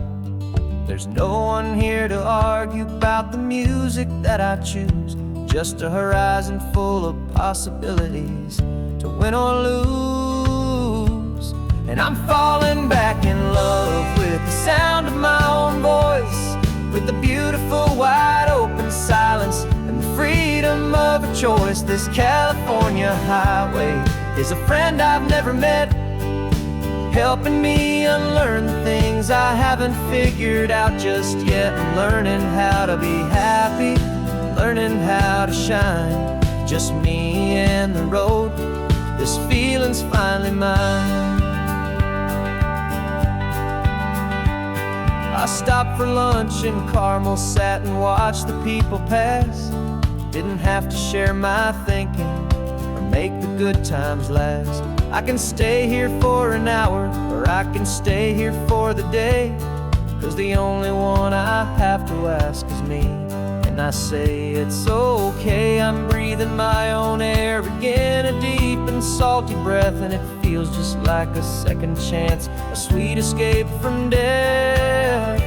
There's no one here to argue about the music that I choose, just a horizon full of possibilities to win or lose. And I'm falling back in love with the sound of my own voice, with the beautiful wide open silence and the freedom of a choice. This California highway is a friend I've never met, helping me unlearn the things I haven't figured out just yet. I'm learning how to be happy, learning how to shine, just me and the road. This feeling's finally mine. I stopped for lunch in Carmel, sat and watched the people pass. Didn't have to share my thinking or make the good times last. I can stay here for an hour, or I can stay here for the day, 'cause the only one I have to ask is me. And I say it's okay, I'm breathing my own air again, a deep and salty breath, and it feels just like a second chance, a sweet escape from death.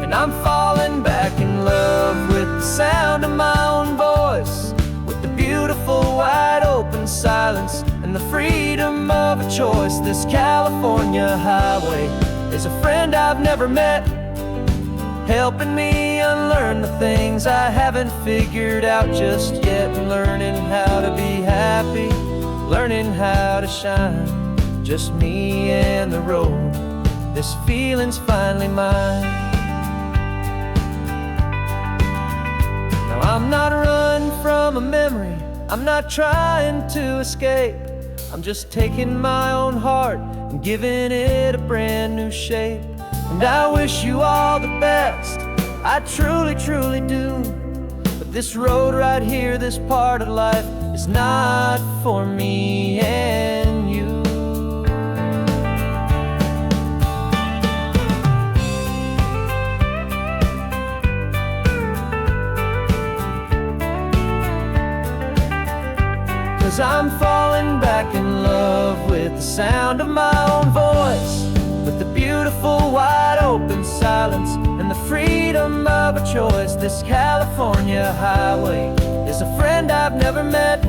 And I'm falling back in love with the sound of my own voice, with the beautiful wide open silence and the freedom of a choice. This California highway is a friend I've never met, helping me unlearn the things I haven't figured out just yet. Learning how to be happy, learning how to shine, just me and the road. This feeling's finally mine. Now I'm not running from a memory, I'm not trying to escape, I'm just taking my own heart and giving it a brand new shape. And I wish you all the best, I truly, truly do. But this road right here, this part of life, is not for me and you. Cause I'm falling back in love with the sound of my own voice, with the beautiful wide open silence and the freedom of a choice. This California highway is a friend I've never met,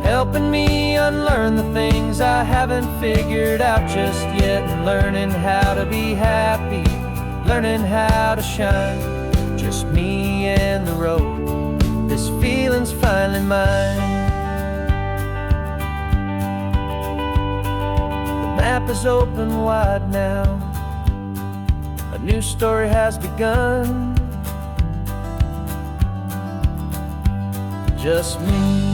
helping me unlearn the things I haven't figured out just yet. And learning how to be happy, learning how to shine, just me and the road. This feeling's finally mine. The map is open wide now, a new story has begun, just me.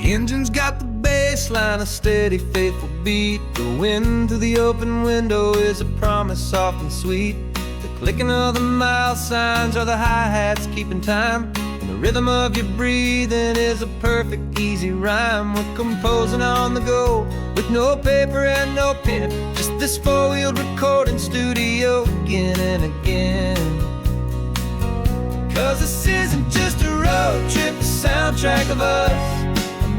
The engine's got the baseline, a steady, faithful beat. The wind through the open window is a promise soft and sweet. The clicking of the mile signs are the hi-hats keeping time, and the rhythm of your breathing is a perfect, easy rhyme. We're composing on the go, with no paper and no pen, just this four-wheeled recording studio again and again. Cause this isn't just a road trip, the soundtrack of us,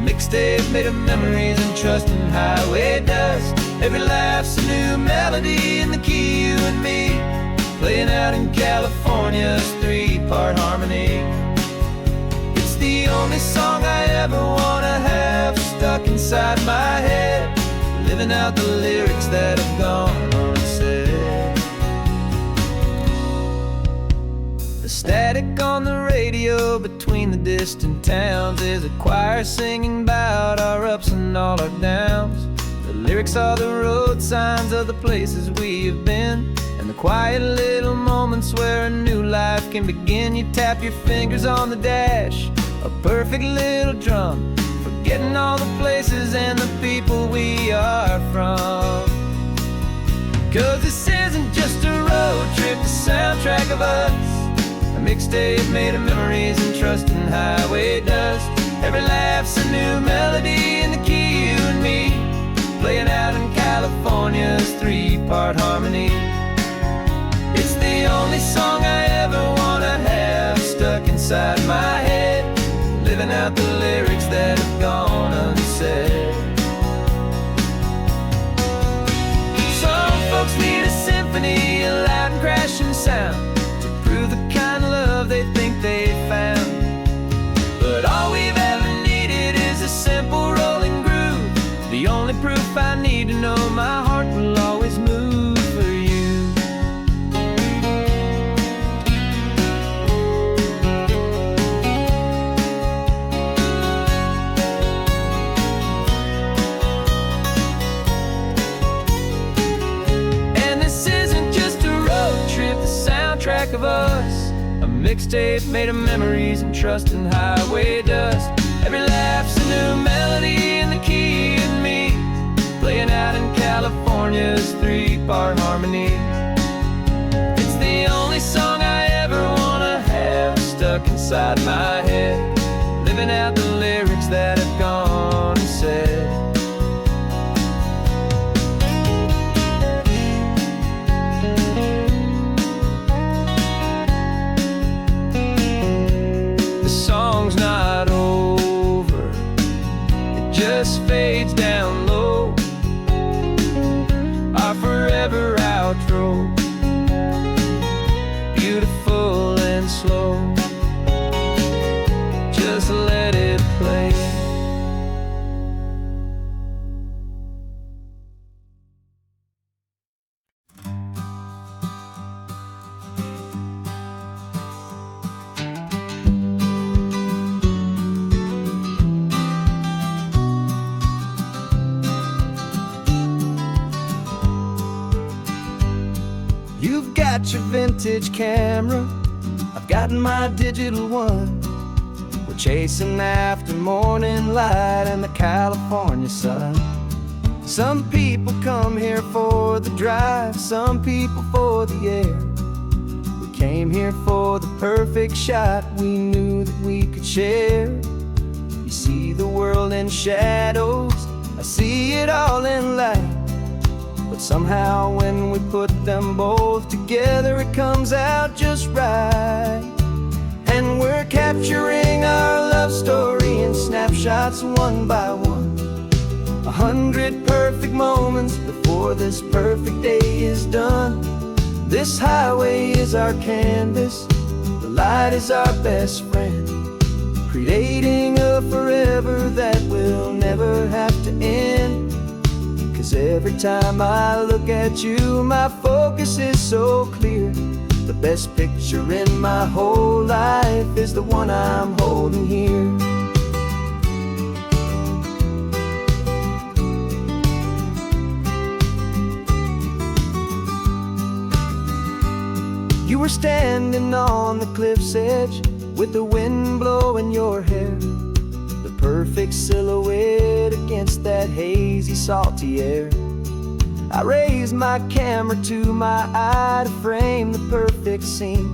mixtape made of memories and trust in highway dust. Every laugh's a new melody in the key, you and me, playing out in California's three-part harmony. It's the only song I ever wanna have stuck inside my head, living out the lyrics that have gone unsaid. The static on the radio between the distant towns is a choir singing about our ups and all our downs. The lyrics are the road signs of the places we have been, and the quiet little moments where a new life can begin. You tap your fingers on the dash, a perfect little drum, forgetting all the places and the people we are from. Cause this isn't just a road trip, the soundtrack of us, mixtape made of memories and trust in highway dust. Every laugh's a new melody in the key, you and me, playing out in California's three-part harmony. It's the only song I ever wanna have stuck inside my head, living out the lyrics said. Some folks need a symphony, a loud and crashing sound, to prove the kind of love they think they found. But all we've ever needed is a simple rolling groove, the only proof I need to know my heart will always move for you. And this isn't just a road trip, the soundtrack of us, a mixtape made of memories and trust and highway dust. Every laugh's a new melody in the key and me, playing out in California's three-part harmony. It's the only song I ever wanna have stuck inside my head, living out the lyrics that have gone and said. The song's not over, it just fades down low, our forever outro, beautiful and slow. Just let it play. You've got your vintage camera, I've got my digital one. We're chasing after morning light and the California sun. Some people come here for the drive, some people for the air. We came here for the perfect shot we knew that we could share. You see the world in shadows, I see it all in light. But somehow when we put them both together, it comes out just right. And we're capturing our love story in snapshots one by one, 100 perfect moments before this perfect day is done. This highway is our canvas, the light is our best friend, creating a forever that will never have to end. 'Cause every time I look at you, my focus is so clear. The best picture in my whole life is the one I'm holding here. You were standing on the cliff's edge with the wind blowing your hair, the perfect silhouette against that hazy, salty air. I raised my camera to my eye to frame the perfect scene,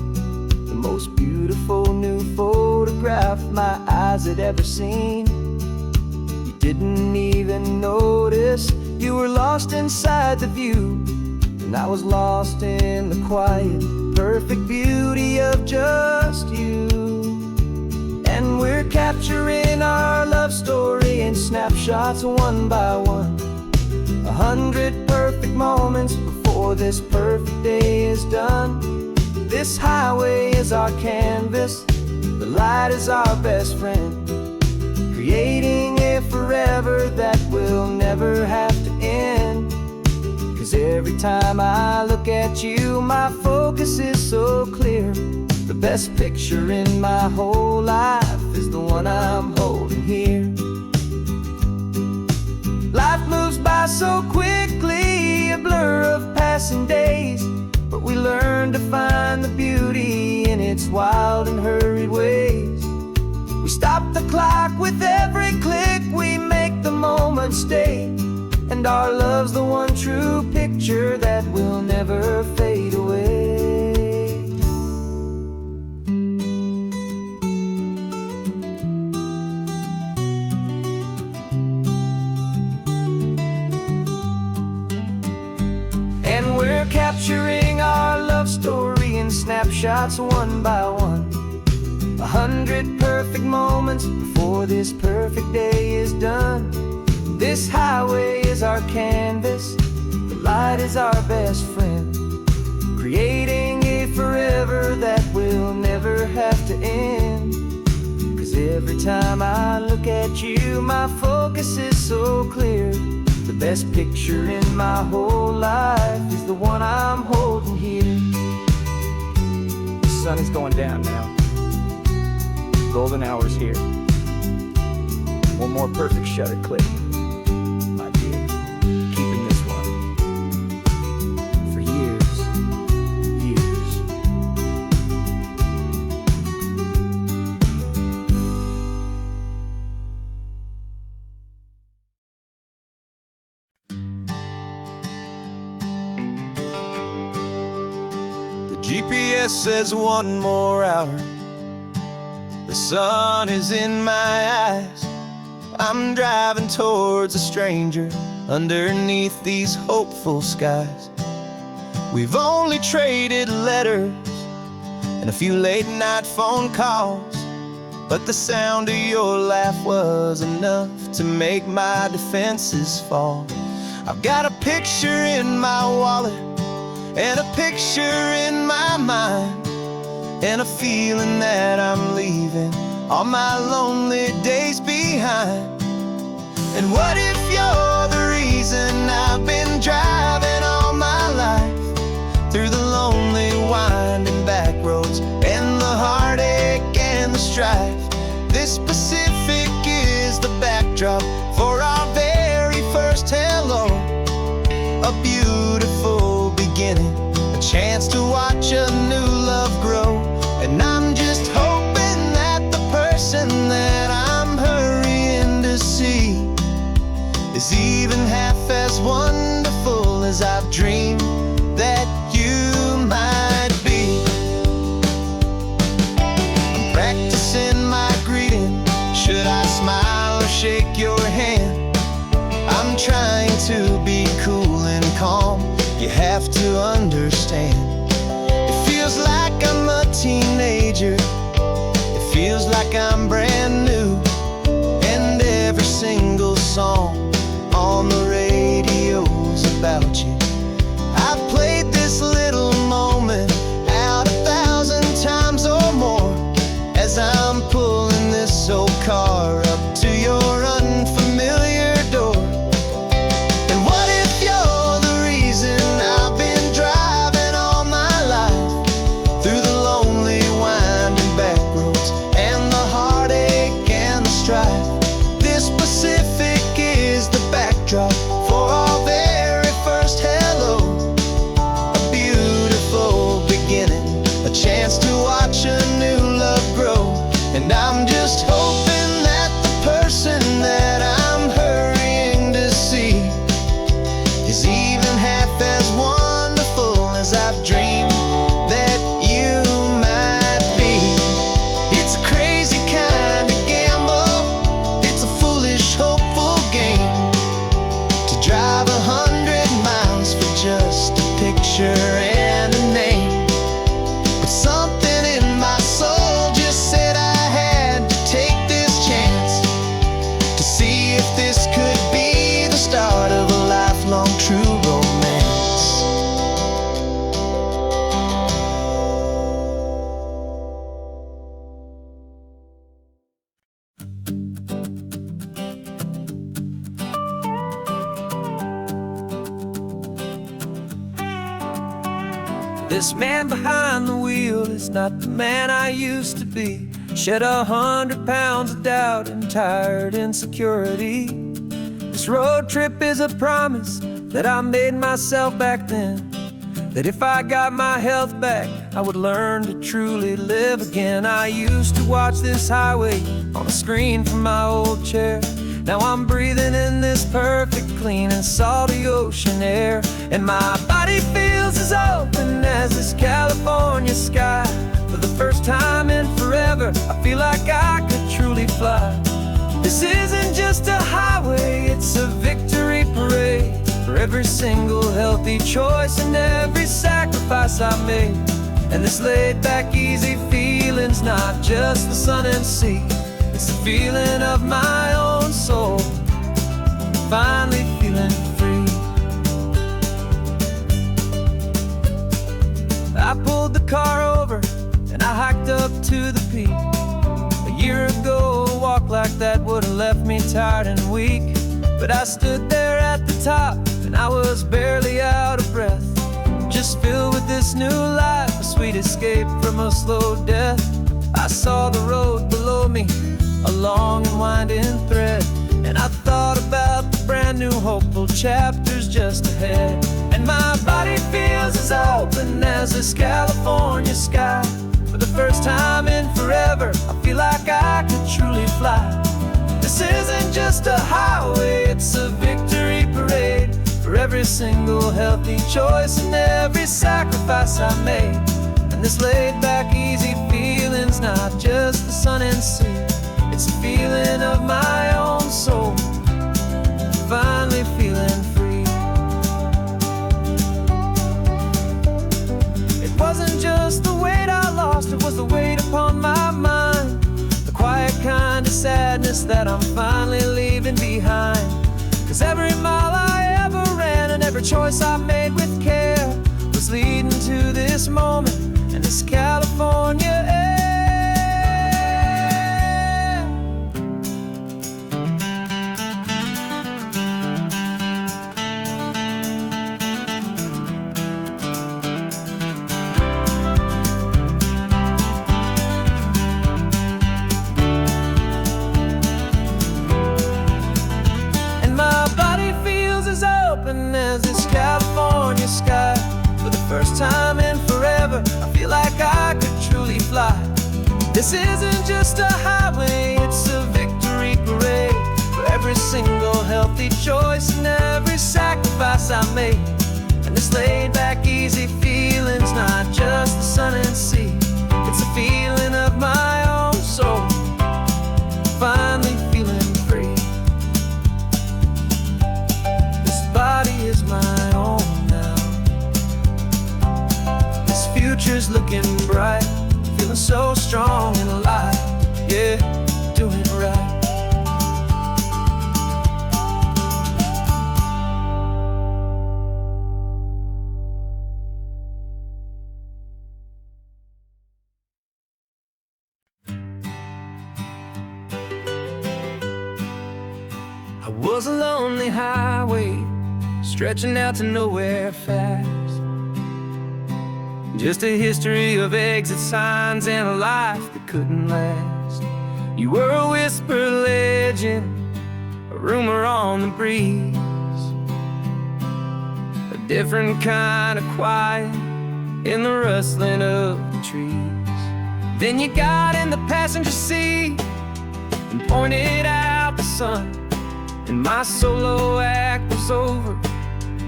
the most beautiful new photograph my eyes had ever seen. You didn't even notice, you were lost inside the view, and I was lost in the quiet, perfect beauty of just you. And we're capturing our love story in snapshots one by one, 100 perfect moments before this perfect day is done. This highway is our canvas, the light is our best friend, creating a forever that will never have to end. 'Cause every time I look at you, my focus is so clear. The best picture in my whole life is the one I'm holding here. Life moves by so quickly, a blur of passing days, but we learn to find the beauty in its wild and hurried ways. We stop the clock with every click, we make the moment stay, and our love's the one true picture that will never fade away. We're capturing our love story in snapshots one by one, 100 perfect moments before this perfect day is done. This highway is our canvas, the light is our best friend, creating a forever that will never have to end. 'Cause every time I look at you, my focus is so clear. The best picture in my whole life is the one I'm holding here. The sun is going down now. Golden hour's here. One more perfect shutter click, my dear. Keeping this one for years, years. The GPS says one more hour. The sun is in my eyes. I'm driving towards a stranger underneath these hopeful skies. We've only traded letters and a few late night phone calls, but the sound of your laugh was enough to make my defenses fall. I've got a picture in my wallet and a picture in my mind, and a feeling that I'm leaving all my lonely days behind. And what if you're the reason I've been driving all my life, through the lonely winding back roads and the heartache and the strife? This Pacific is the backdrop for our very first hello. A beautiful beginning, a chance to watch a new love grow. And I'm just hoping that the person that I'm hurrying to see is even half as wonderful as I've dreamed that you might be. I'm practicing my greeting. Should I smile or shake your hand? I'm trying to be cool and calm. You have to understand. It feels like I'm a teenager. It feels like I'm brand new. And every single song on the radio's about you. I've played this little moment out 1,000 times or more, as I'm pulling this old car up to your unfamiliar door. And what if you're the reason I've been driving all my life, through the lonely winding back roads and the heartache and the strife? This Pacific is the backdrop for our very first hello. A beautiful beginning, a chance to watch a new love grow. And I'm just hoping that the person that I'm hurrying to see is even half as wonderful as I've dreamed that you might be. It's a crazy kind of gamble. It's a foolish, hopeful game to drive 100 miles for just a picture and a name. But something in my soul just said I had to take this chance to see if this could be the start of a lifelong true romance. This man behind the wheel is not the man I used to be. Shed 100 pounds of doubt and tired insecurity. This road trip is a promise that I made myself back then, that if I got my health back, I would learn to truly live again. I used to watch this highway on a screen from my old chair. Now I'm breathing in this perfect, clean and salty ocean air. And my body feels as open as this California sky. For the first time in forever, I feel like I could truly fly. This isn't just a highway, it's a victory parade for every single healthy choice and every sacrifice I made. And this laid back, easy feeling's not just the sun and sea, it's the feeling of my own soul. finally feeling free. I pulled the car over and I hiked up to the peak. A year ago, a walk like that would've left me tired and weak. But I stood there at the top and I was barely out of breath, just filled with this new life, a sweet escape from a slow death. I saw the road below me, a long and winding thread, and I thought about the brand new hopeful chapters just ahead. And my body feels as open as this California sky. For the first time in forever, I feel like I could truly fly. This isn't just a highway, it's a victory parade for every single healthy choice and every sacrifice I made. And this laid back, easy feeling's not just the sun and sea, it's a feeling of my own soul, finally feeling free. It wasn't just the weight I lost, it was the weight upon my mind, the quiet kind of sadness that I'm finally leaving behind. 'Cause every mile I ever ran and every choice I made with care was leading to this moment and this California air. As this California sky, for the first time in forever, I feel like I could truly fly. This isn't just a highway, it's a victory parade for every single healthy choice and every sacrifice I made. And this laid back, easy feeling's not just the sun and sea, it's a feeling of my own soul, finally feeling free. Body is my own now. This future's looking bright, feeling so strong and alive. Yeah, doing right. I was a lonely highway, stretching out to nowhere fast. Just a history of exit signs and a life that couldn't last. You were a whisper legend, a rumor on the breeze, a different kind of quiet in the rustling of the trees. Then you got in the passenger seat and pointed out the sun, and my solo act was over,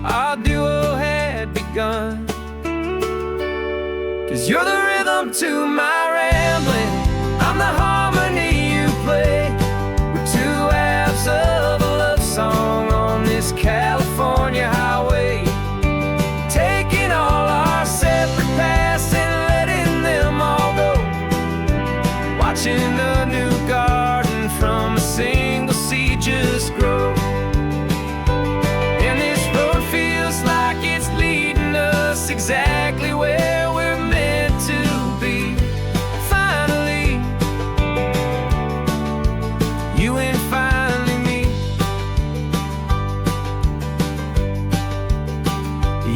our duo had begun. 'Cause you're the rhythm to my rambling, I'm the harmony you play. We're two halves of a love song on this California highway, taking all our separate paths and letting them all go, watching the new garden from a single seed just grow. Exactly where we're meant to be. Finally, you and finally me.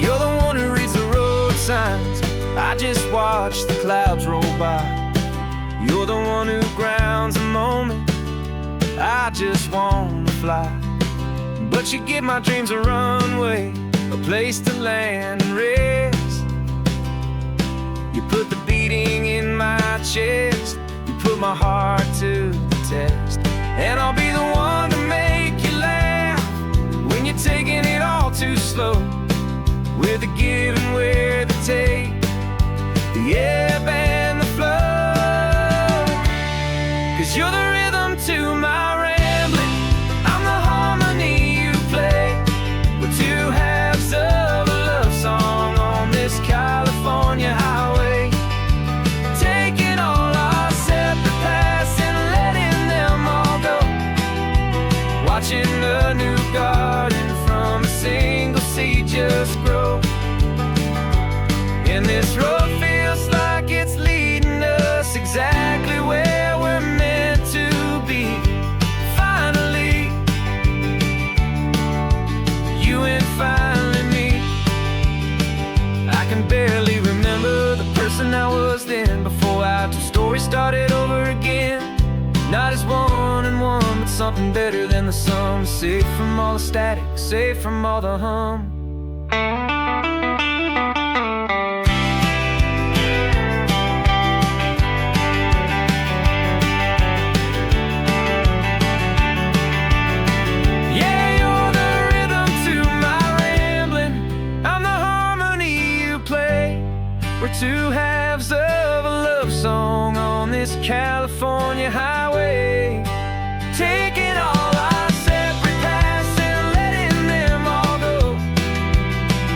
You're the one who reads the road signs, I just watch the clouds roll by. You're the one who grounds the moment, I just wanna fly. But you give my dreams a runway, a place to land and rest. You put the beating in my chest, you put my heart to the test. And I'll be the one to make you laugh when you're taking it all too slow. We're the give and we're the take, the ebb and the flow. 'Cause you're the rhythm to my rambling, I'm the harmony you play. We're two halves of a love song on this California highway, taking all our separate paths and letting them all go, watching the new garden something better than the sun. Safe from all the static, safe from all the hum. We're two halves of a love song on this California highway, taking all our separate paths and letting them all go,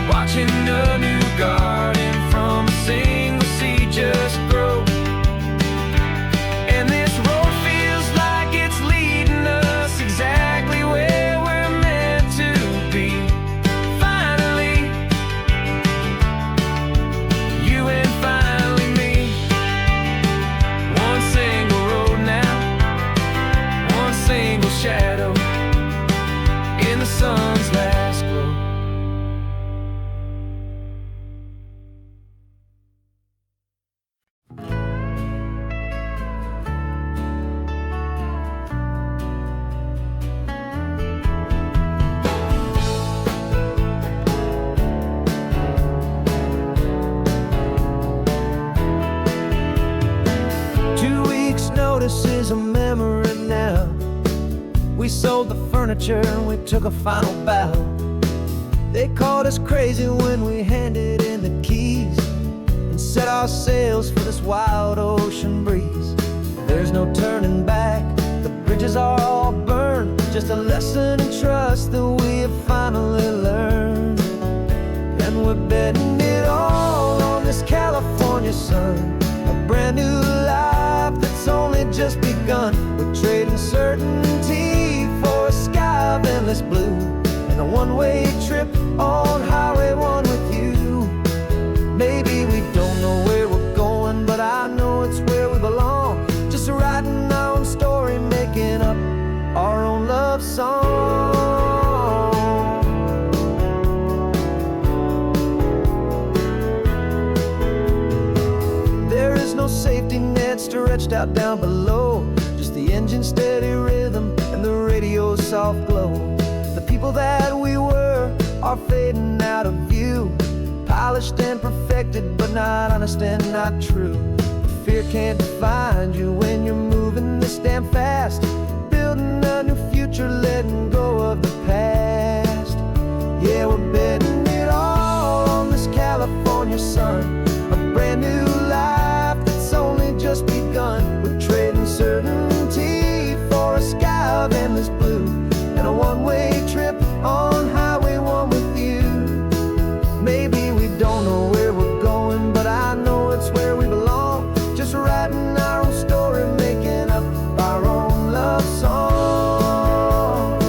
watching a new garden from a single seed just grow. And this road feels like it's leading us exactly where we're meant to be. Shadow in the sun's last glow. Notice is a memory now. We sold the furniture and we took a final bow. They called us crazy when we handed in the keys and set our sails for this wild ocean breeze. There's no turning back, the bridges are all burned. Just a lesson in trust that we have finally learned. And we're betting it all on this California sun, a brand new life that's only just begun. We're trading certainty for a sky of endless blue, and a one-way trip on Highway 1 with you. Maybe we don't know where we're going, but I know it's where we belong. Just writing our own story, making up our own love song. There is no safety net stretched out down below, just the engine's steady rhythm and the radio's soft glow. The people that we were are fading out of view, polished and perfected, but not honest and not true. Fear can't define you when you're moving this damn fast, building a new future, letting go of the past. Yeah, we're betting it all on this California sun, a brand new life that's only just begun. We're trading certainty for a sky of endless blue, and a one-way trip on Highway 1 with you. Maybe we don't know where we're going, but I know it's where we belong. Just writing our own story, making up our own love song.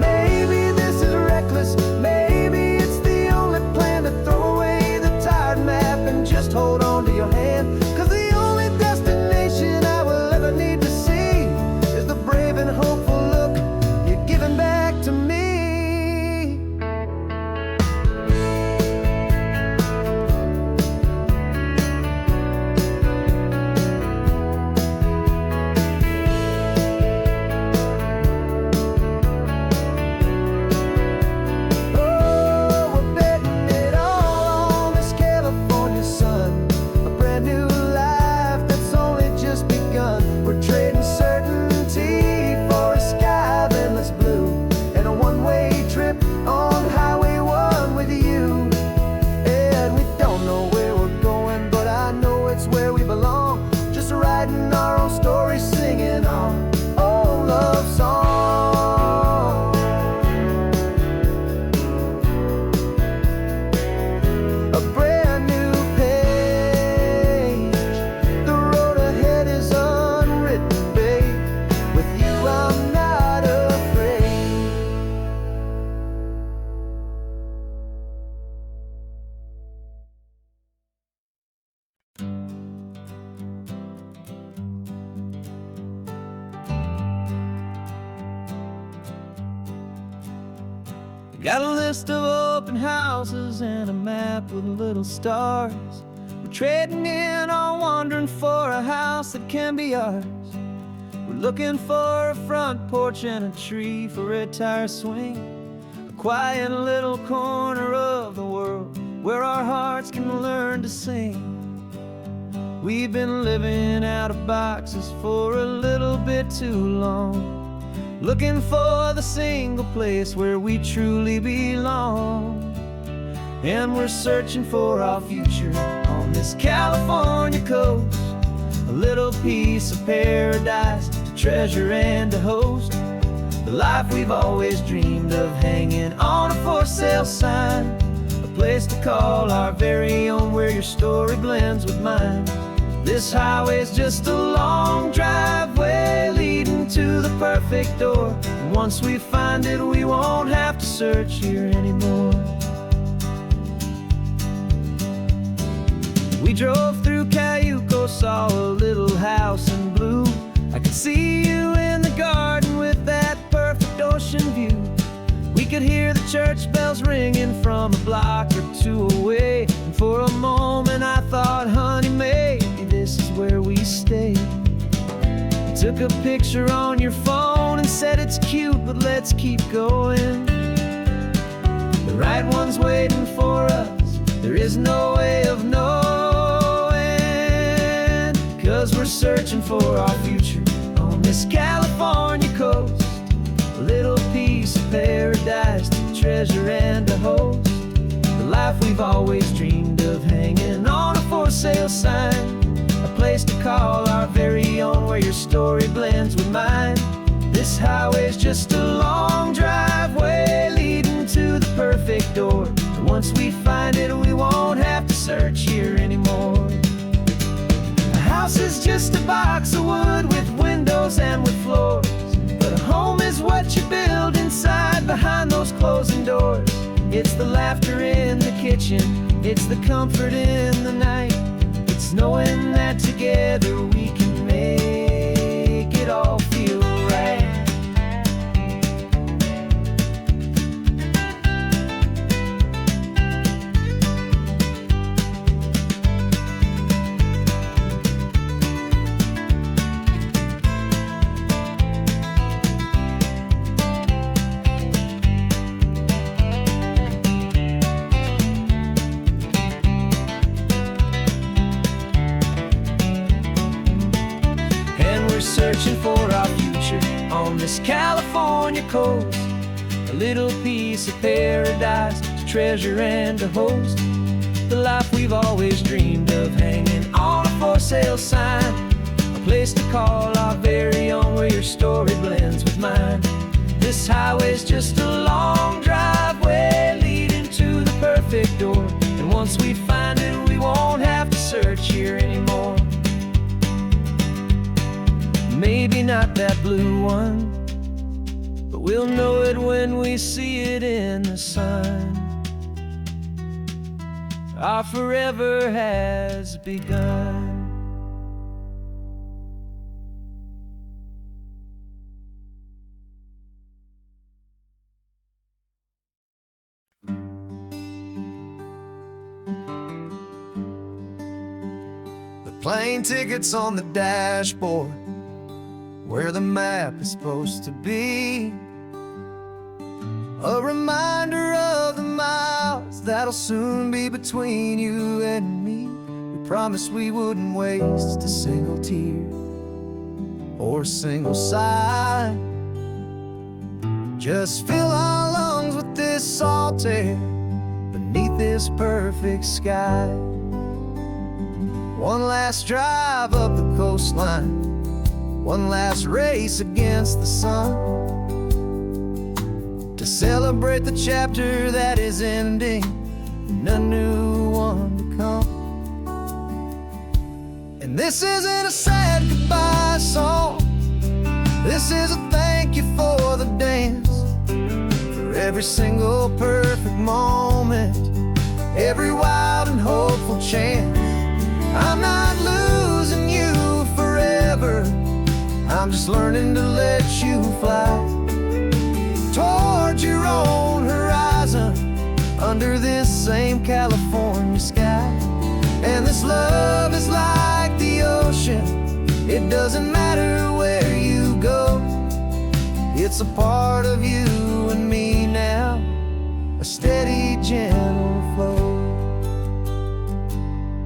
Maybe this is reckless, maybe it's the only plan to throw away the tired map and just hold on to your hand. 'Cause the only destination I will ever need to see is the brave and hopeful look you're giving back to me. Oh, we're betting it all on this California sun, a brand new life that's only just begun. We're trading certainty for a sky of endless blue, and a one-way trip on Highway 1 with you. And we don't know where we're going, but I know it's where we belong. Just writing our own story, singing our own love song. A brand new page, the road ahead is unwritten, babe. With you I'm not afraid. Got a list of open houses and a map with little stars. We're trading in our wandering for a house that can be ours. We're looking for a front porch and a tree for a tire swing, a quiet little corner of the world where our hearts can learn to sing. We've been living out of boxes for a little bit too long, looking for the single place where we truly belong. And we're searching for our future on this California coast, a little piece of paradise to treasure and to host, the life we've always dreamed of, hanging on a for sale sign, a place to call our very own where your story blends with mine. This highway's just a long driveway leading to the perfect door, and once we find it we won't have to search here anymore. We drove through Cayuco, saw a little house in blue. I could see you in the garden with that perfect ocean view. We could hear the church bells ringing from a block or two away, and for a moment I thought, honey, maybe this is where we stay. You took a picture on your phone and said it's cute, but let's keep going. The right one's waiting for us, there is no way of knowing, 'cause we're searching for our future on this California coast, a little piece of paradise to treasure and to host, the life we've always dreamed of, hanging on a for sale sign, a place to call our very own where your story blends with mine. This highway's just a long driveway leading to the perfect door, and once we find it we won't have to search here anymore. A house is just a box of wood with windows and with floors, but a home is what you build inside behind those closing doors. It's the laughter in the kitchen, it's the comfort in the night, it's knowing that together we can make it all feel right. Searching for our future on this California coast, a little piece of paradise to treasure and to host, the life we've always dreamed of, hanging on a for sale sign, a place to call our very own where your story blends with mine. This highway's just a long driveway leading to the perfect door, and once we find it we won't have to search here anymore. Maybe not that blue one, but we'll know it when we see it in the sun. Our forever has begun. The plane tickets on the dashboard, where the map is supposed to be, a reminder of the miles that'll soon be between you and me. We promised we wouldn't waste a single tear or a single sigh, just fill our lungs with this salt air beneath this perfect sky. One last drive up the coastline, one last race against the sun, to celebrate the chapter that is ending and a new one to come. And this isn't a sad goodbye song, this is a thank you for the dance, for every single perfect moment, every wild and hopeful chance. I'm not losing you forever, I'm just learning to let you fly towards your own horizon under this same California sky. And this love is like the ocean, it doesn't matter where you It's a part of you and me now, a steady, gentle flow.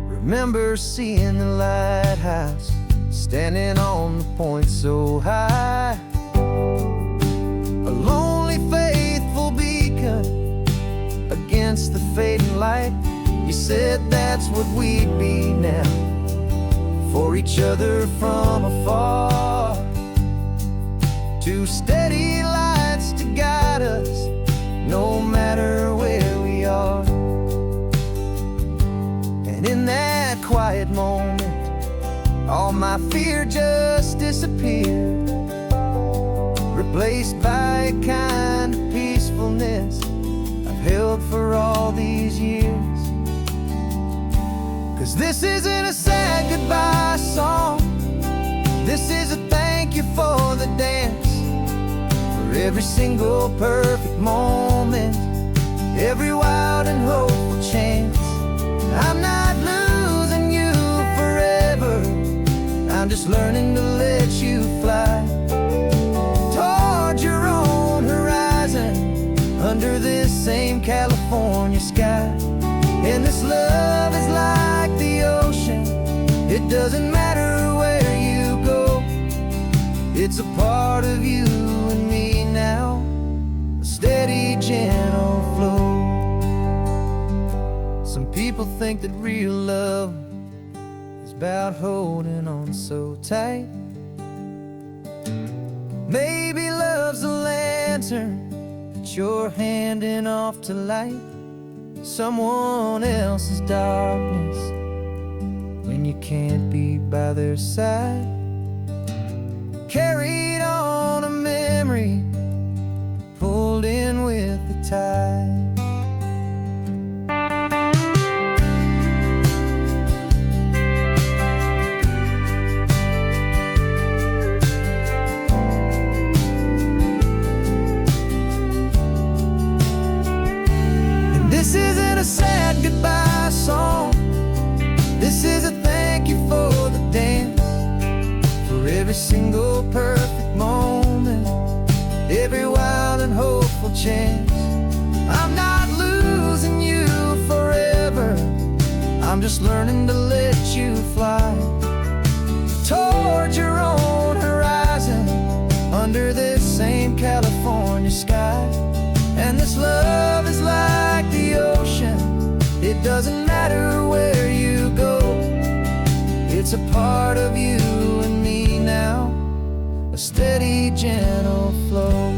Remember seeing the lighthouse, standing on the point so high, a lonely, faithful beacon against the fading light. You said that's what we'd be now, for each other from afar. Two steady lights to guide us, no matter where we are. And in that quiet moment, all my fear just disappeared, replaced by a kind of peacefulness I've held for all these years. 'Cause this isn't a sad goodbye song, this is a thank you for the dance, for every single perfect moment, every wild and hopeful chance. I'm not losing you forever, I'm just learning to let you fly toward your own horizon, under this same California sky. And this love is like the ocean, it doesn't matter where you go. It's a part of you and me now, a steady, gentle flow. Some people think that real love is about holding on so tight. Maybe love's a lantern that you're handing off to light someone else's darkness when you can't be by their side. Carried on a memory, pulled in with the tide. This isn't a sad goodbye song, this is a thank you for the dance, for every single perfect moment, every wild and hopeful chance. I'm not losing you forever, I'm just learning to let you fly toward your own horizon, under this same California sky. And this love is like the ocean, it doesn't matter where you go. It's a part of you and me now, a steady, gentle flow.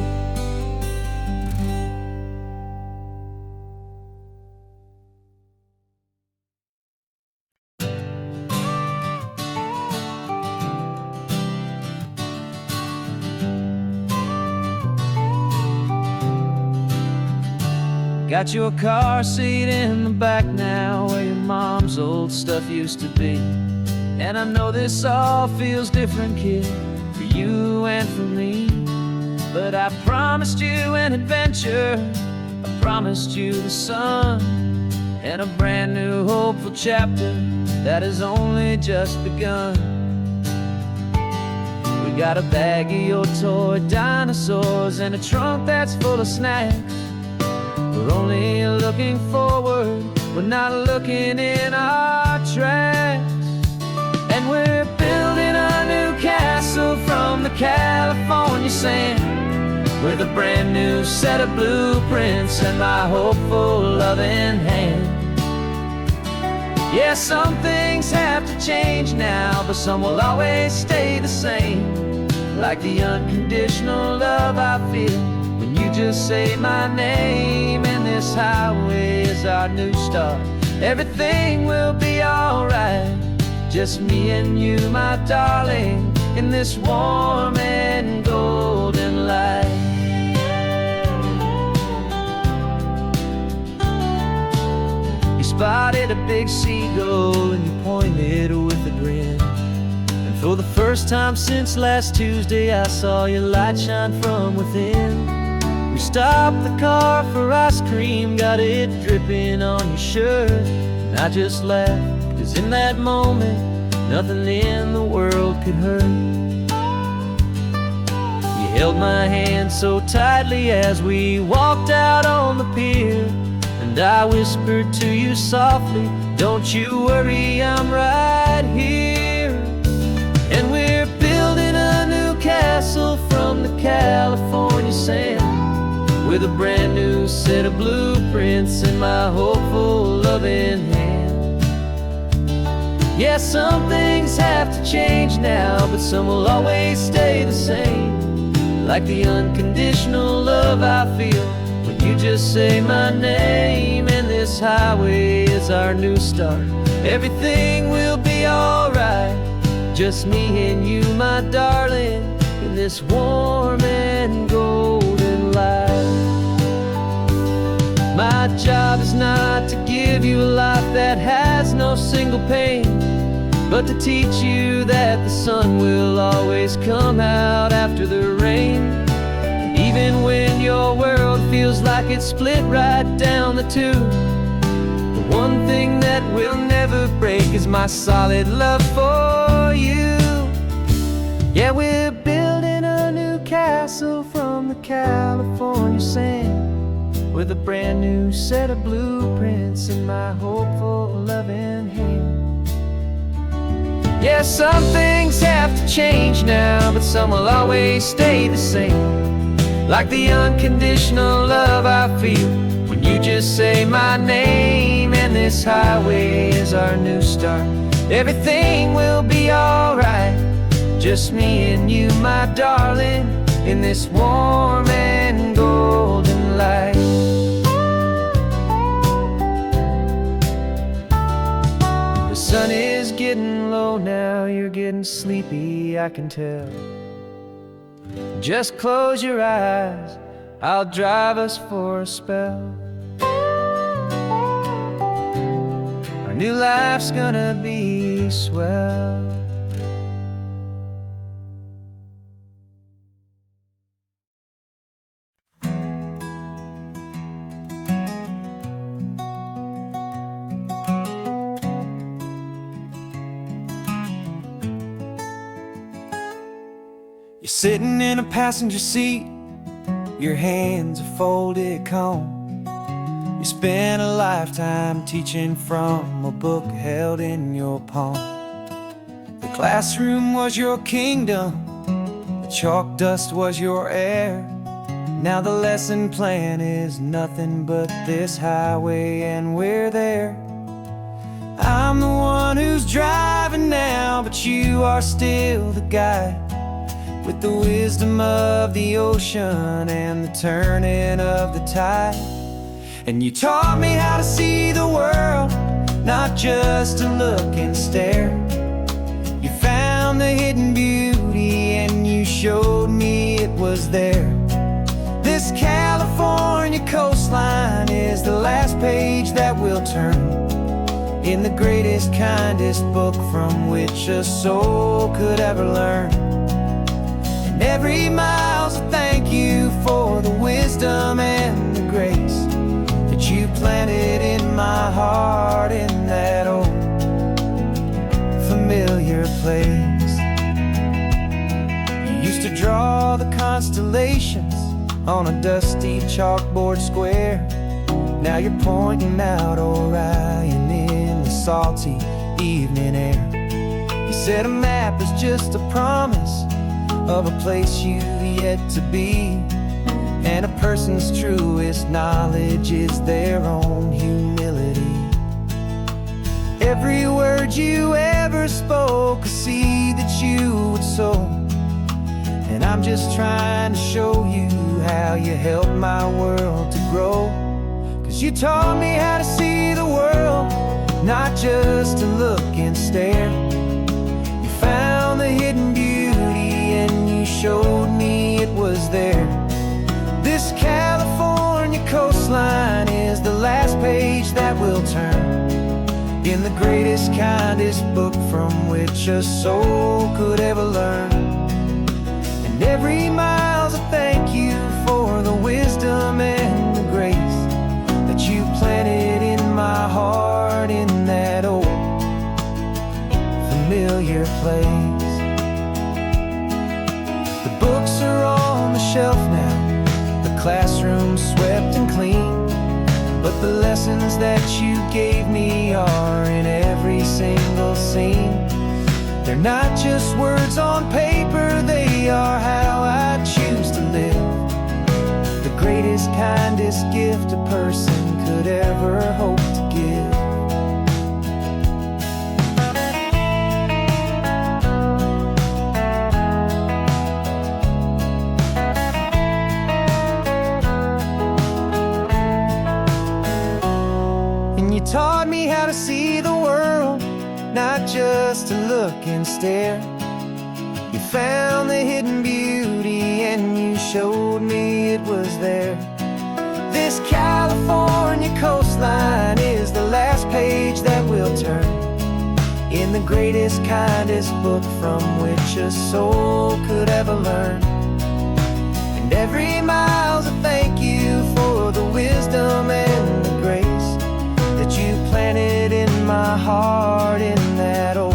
Got your car seat in the back now, where your mom's old stuff used to be. And I know this all feels different, kid, for you and for me. But I promised you an adventure, I promised you the sun, and a brand new hopeful chapter that has only just begun. We got a bag of your toy dinosaurs and a trunk that's full of snacks. We're only looking forward, we're not looking in our tracks. And we're building a new castle from the California sand, with a brand new set of blueprints and my hopeful loving hand. Yeah, some things have to change now, but some will always stay the same, like the unconditional love I feel when you just say my name. And this highway is our new start, everything will be alright, just me and you, my darling, in this warm and golden light. You spotted a big seagull and you pointed with a grin, and for the first time since last Tuesday I saw your light shine from within. We stopped the car for ice cream, got it dripping on your shirt, and I just laughed, 'cause in that moment nothing in the world could hurt. You held my hand so tightly as we walked out on the pier. And I whispered to you softly, don't you worry, I'm right here. And we're building a new castle from the California sand, with a brand new set of blueprints in my hopeful, loving hand. Yeah, some things have to change now, but some will always stay the same, like the unconditional love I feel when you just say my name. And this highway is our new start. Everything will be alright, just me and you, my darling, in this warm and golden light. My job is not to give you a life that has no single pain, but to teach you that the sun will always come out after the rain. Even when your world feels like it's split right down the two, the one thing that will never break is my solid love for you. Yeah, we're building a new castle from the California sand, with a brand new set of blueprints in my hopeful, loving hand. Yeah, some things have to change now, but some will always stay the same, like the unconditional love I feel when you just say my name. And this highway is our new start. Everything will be alright, just me and you, my darling, in this warm and golden light. The sun is getting low now, you're getting sleepy, I can tell. Just close your eyes, I'll drive us for a spell. Our new life's gonna be swell. You're sitting in a passenger seat, your hands are folded calm. You spent a lifetime teaching from a book held in your palm. The classroom was your kingdom, the chalk dust was your air. Now the lesson plan is nothing but this highway, and we're there. I'm the one who's driving now, but you are still the guide, with the wisdom of the ocean and the turning of the tide. And you taught me how to see the world, not just to look and stare. You found the hidden beauty and you showed me it was there. This California coastline is the last page that we'll turn, in the greatest, kindest book from which a soul could ever learn. And every mile's a thank you for the wisdom and the grace that you planted in my heart, in that old familiar place. You used to draw the constellations on a dusty chalkboard square. Now you're pointing out Orion in the salty evening air. You said a map is just a promise of a place you've yet to be, and a person's truest knowledge is their own humility. Every word you ever spoke, a seed that you would sow, and I'm just trying to show you how you helped my world to grow. 'Cause you taught me how to see the world, not just to look and stare. You found the hidden beauty and you showed me it was there. This California coastline is the last page that we'll turn, in the greatest, kindest book from which a soul could ever learn. And every mile's a thank you for the wisdom and the grace that you planted in my heart, in that old familiar place. The books are all lessons that you gave me are in every single scene. They're not just words on paper, they are how I choose to live. The greatest, kindest gift a person could ever hope to give. And you taught me how to see the world, not just to look and stare. You found the hidden beauty and you showed me it was there. This California coastline is the last page that we'll turn in the greatest, kindest book from which a soul could ever learn. And every mile's a thank you for the wisdom and the grace that you planted in my heart in that old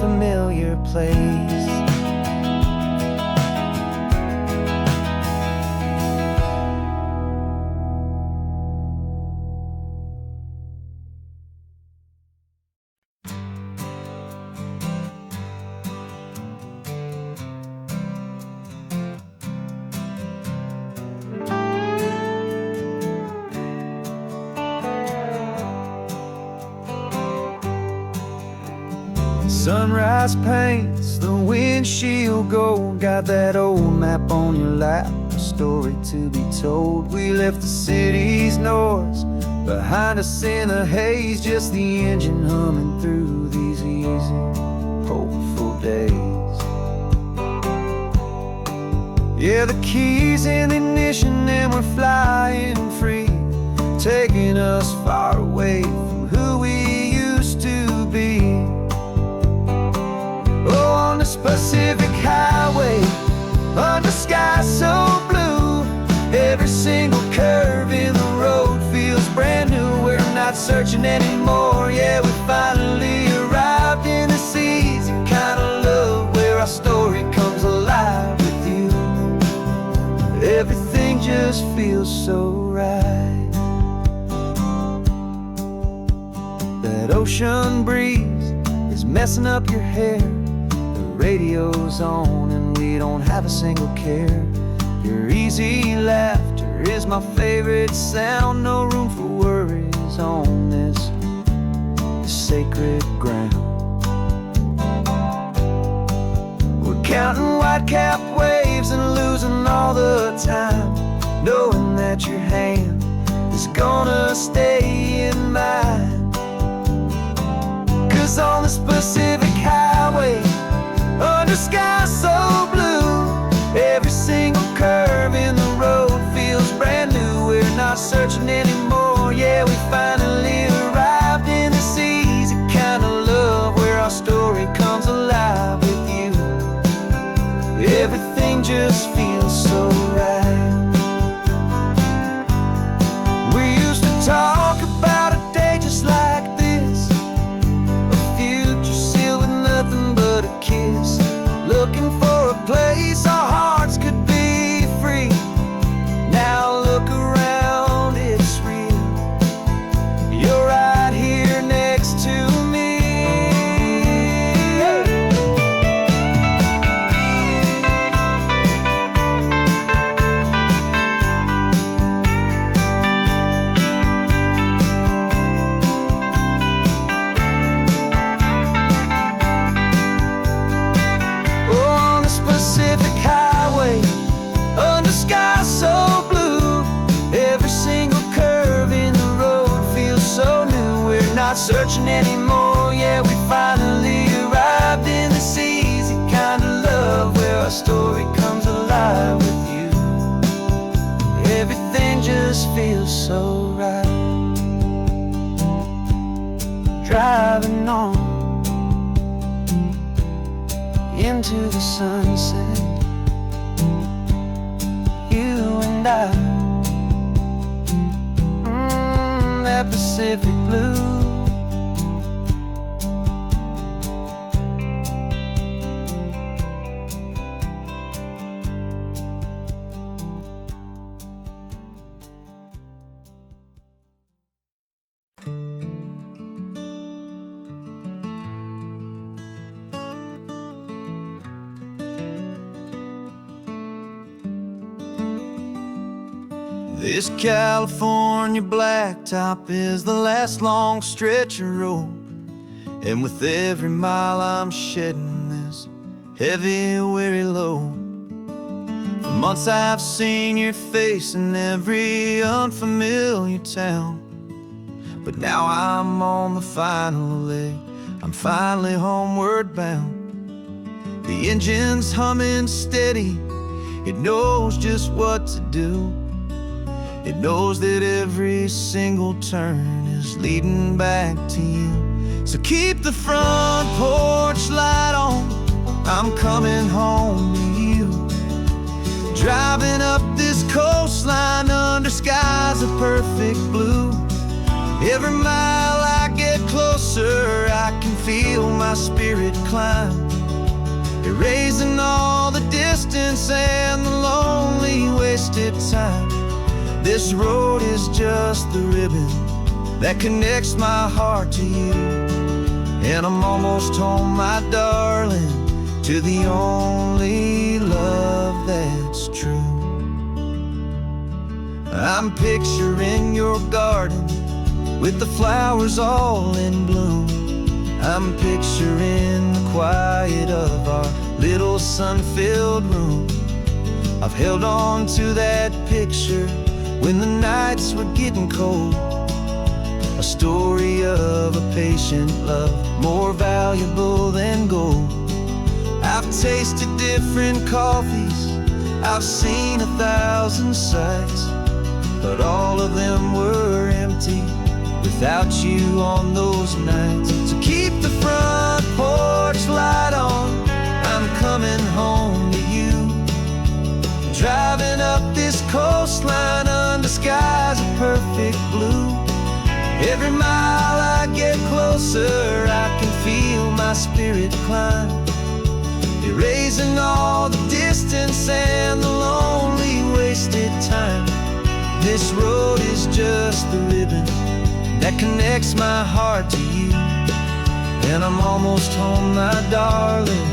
familiar place. Sunrise paints the windshield gold. Got that old map on your lap, a story to be told. We left the city's noise behind us in the haze, just the engine humming through these easy, hopeful days. Yeah, the keys in the ignition and we're flying free, taking us far away from who we used to be. Oh, on this Pacific highway, under skies so blue, every single curve in the road feels brand new. We're not searching anymore, yeah, we finally arrived in this easy kind of love where our story comes alive with you. Everything just feels so right. That ocean breeze is messing up your hair, radio's on and we don't have a single care. Your easy laughter is my favorite sound. No room for worries on this sacred ground. We're counting white-capped waves and losing all the time, knowing that your hand is gonna stay in mine. 'Cause on this Pacific highway, under skies so blue, every single curve in the road feels brand new. We're not searching anymore, yeah, we finally arrived in this easy kind of love where our story comes alive with you. Everything just feels so right. We used to talk about a day just like this, a future sealed with nothing but a kiss, looking for a place our hearts could be free. Now look around, it's real. You're right here next to me. Pacific highway, under skies so blue, every single curve in the road feels so new. We're not searching anymore, yeah, we finally arrived in this easy kind of love where our story comes alive with you. Everything just feels so right. Driving on into the sunset, you and I, that Pacific blue. This California blacktop is the last long stretch of road, and with every mile I'm shedding this heavy, weary load. For months I've seen your face in every unfamiliar town, but now I'm on the final leg, I'm finally homeward bound. The engine's humming steady, it knows just what to do. It knows that every single turn is leading back to you. So keep the front porch light on, I'm coming home to you. Driving up this coastline under skies of perfect blue. Every mile I get closer, I can feel my spirit climb, erasing all the distance and the lonely wasted time. This road is just the ribbon that connects my heart to you, and I'm almost home, my darling, to the only love that's true. I'm picturing your garden with the flowers all in bloom. I'm picturing the quiet of our little sun-filled room. I've held on to that picture when the nights were getting cold, a story of a patient love, more valuable than gold. I've tasted different coffees, I've seen 1,000 sights, but all of them were empty without you on those nights. So keep the front porch light on, I'm coming home to you. Driving up this coastline under skies of perfect blue. Every mile I get closer, I can feel my spirit climb, erasing all the distance and the lonely wasted time. This road is just the ribbon that connects my heart to you, and I'm almost home, my darling,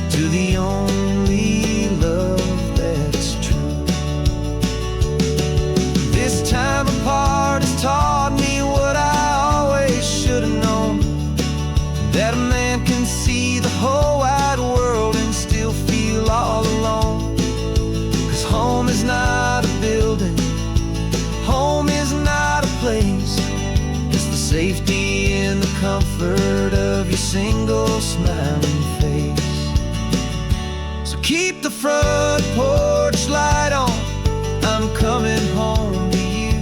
to the only love that's true. This time apart has taught me what I always should have known, that a man can see the whole wide world and still feel all alone. 'Cause home is not a building, home is not a place, it's the safety and the comfort of your single smiling face. So keep the front porch light on, I'm coming home to you.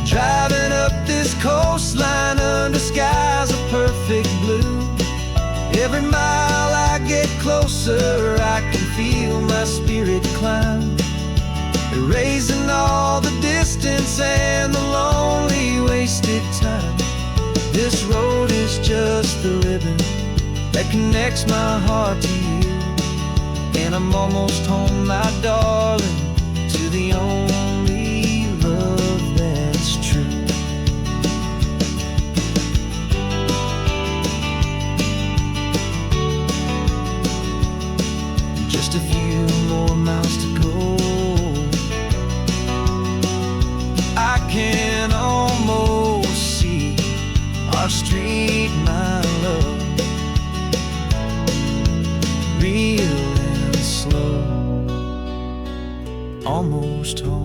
Driving up this coastline under skies of perfect blue. Every mile I get closer, I can feel my spirit climb, erasing all the distance and the lonely wasted time. This road is just the ribbon that connects my heart to you, and I'm almost home, my darling, to the only love that's true. Just a few more miles to go, I can almost see our street, my love, real and slow, almost home.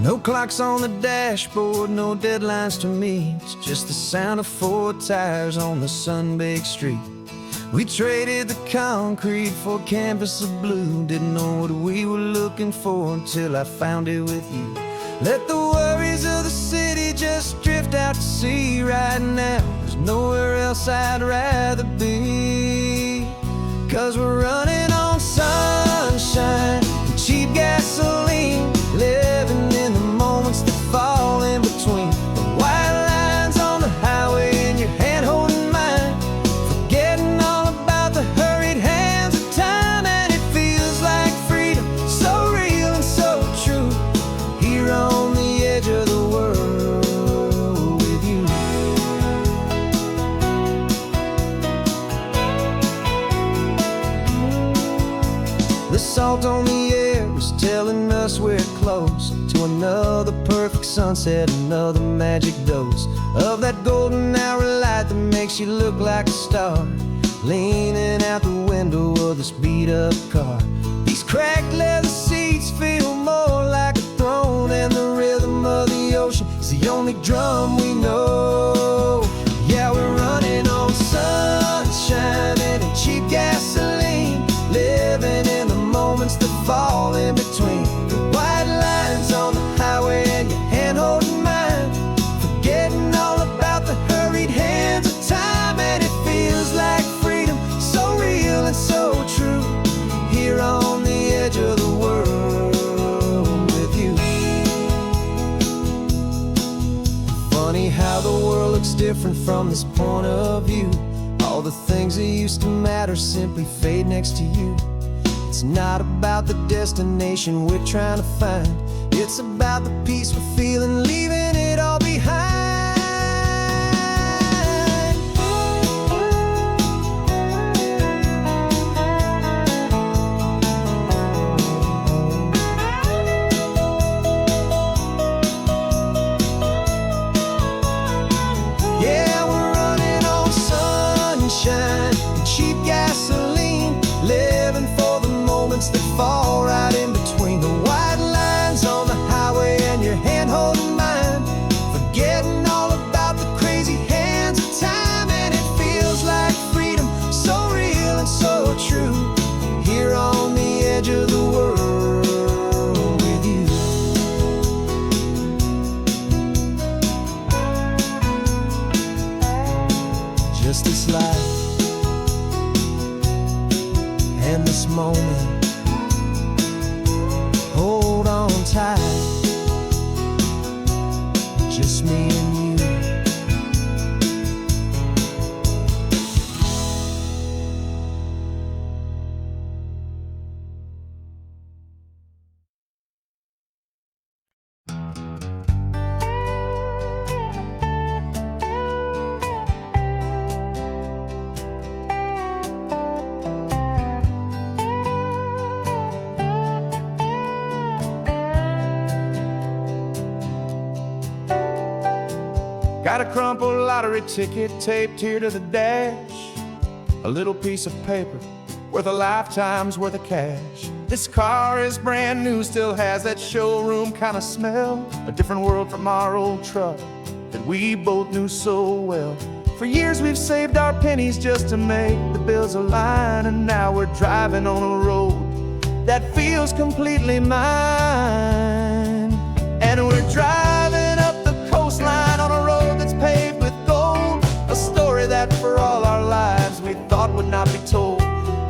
No clocks on the dashboard, no deadlines to meet, just the sound of 4 tires on the sun-baked street. We traded the concrete for a canvas of blue, didn't know what we were looking for until I found it with you. Let the worries of the city just drift out to sea right now. There's nowhere else I'd rather be, 'cause we're running on sunshine and cheap gasoline, living in the moments that fall in between the white lines on the highway and your hand holding mine. The salt on the air was telling us we're close to another perfect sunset, another magic dose of that golden hour light that makes you look like a star, leaning out the window of this beat-up car. These cracked leather seats feel more like a throne, and the rhythm of the ocean is the only drum we know. Yeah, we're running on sunshine and cheap gasoline, living in the moments that fall in between the white lines on the highway and your hand holding mine, forgetting all about the hurried hands of time. And it feels like freedom, so real and so true, here on the edge of the world with you. Funny how the world looks different from this point of view. All the things that used to matter simply fade next to you. It's not about the destination we're trying to find, it's about the peace we're feeling, leaving it all behind. Yeah, we're running on sunshine and cheap gasoline, living for the moments that fall right in between the white lines on the highway and your hand holding mine, forgetting all about the crazy hands of time. And it feels like freedom, so real and so true, here on the edge of the world with you. Just this life and this moment, hold on tight, just me and you. Got a crumpled lottery ticket taped here to the dash, a little piece of paper worth a lifetime's worth of cash. This car is brand new, still has that showroom kind of smell, a different world from our old truck that we both knew so well. For years we've saved our pennies just to make the bills align, and now we're driving on a road that feels completely mine. And we're driving up the coastline on a road that's paved with gold, a story that for all our lives we thought would not be told.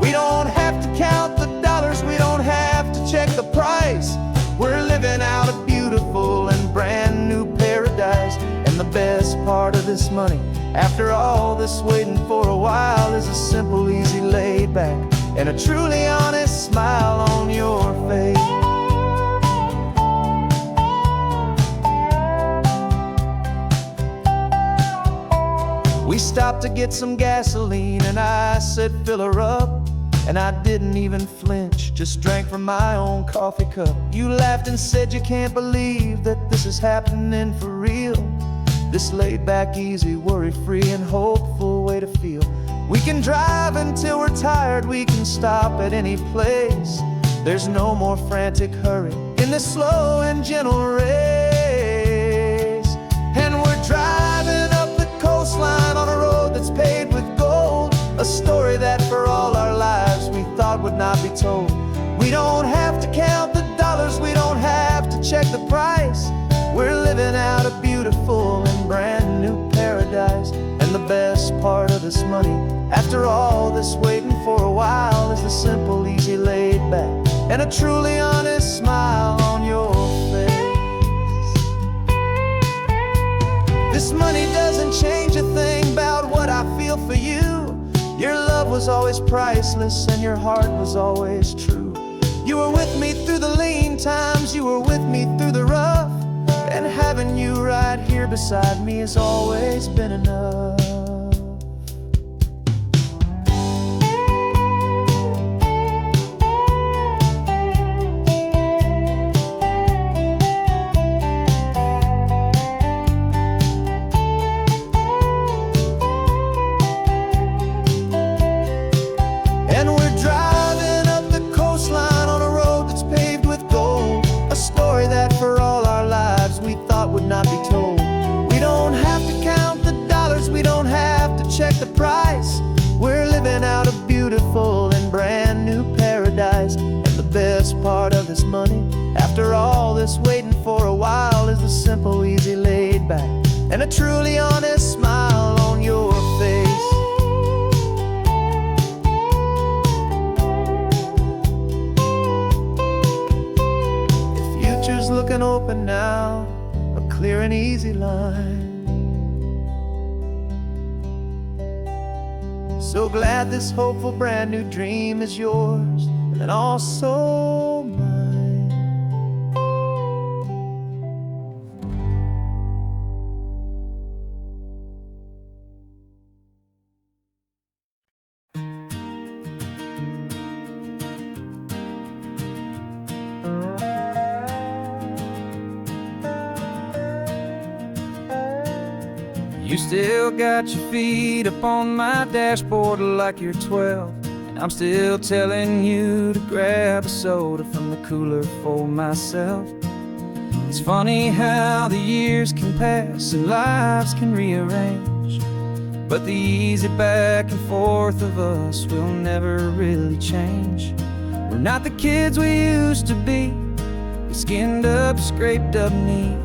We don't have to count the dollars, we don't have to check the price. We're living out a beautiful and brand new paradise. And the best part of this money, after all this waiting for a while, is a simple, easy, laid back, and a truly honest smile on your face. We stopped to get some gasoline, and I said, fill her up. And I didn't even flinch, just drank from my own coffee cup. You laughed and said you can't believe that this is happening for real. This laid back, easy, worry-free and hopeful way to feel. We can drive until we're tired, we can stop at any place. There's no more frantic hurry in this slow and gentle race. And we're driving up the coastline on a road that's paved with gold, a story that for all our lives we thought would not be told. We don't have to count the dollars, we don't have to check the price. We're living out a beautiful and brand new paradise. And the best part of this money, after all this waiting for a while, is the simple, easy, laid back, and a truly honest smile on your face. This money doesn't change a thing about what I feel for you. Your love was always priceless and your heart was always true. You were with me through the lean times, you were with me through the rough, and having you right here beside me has always been enough. money. After all this waiting for a while is the simple, easy, laid back, and a truly honest smile on your face. The future's looking open now, a clear and easy line. So glad this hopeful brand new dream is yours and also mine. You still got your feet up on my dashboard like you're 12, and I'm still telling you to grab a soda from the cooler for myself. It's funny how the years can pass and lives can rearrange, but the easy back and forth of us will never really change. We're not the kids we used to be, with skinned up, scraped up knees,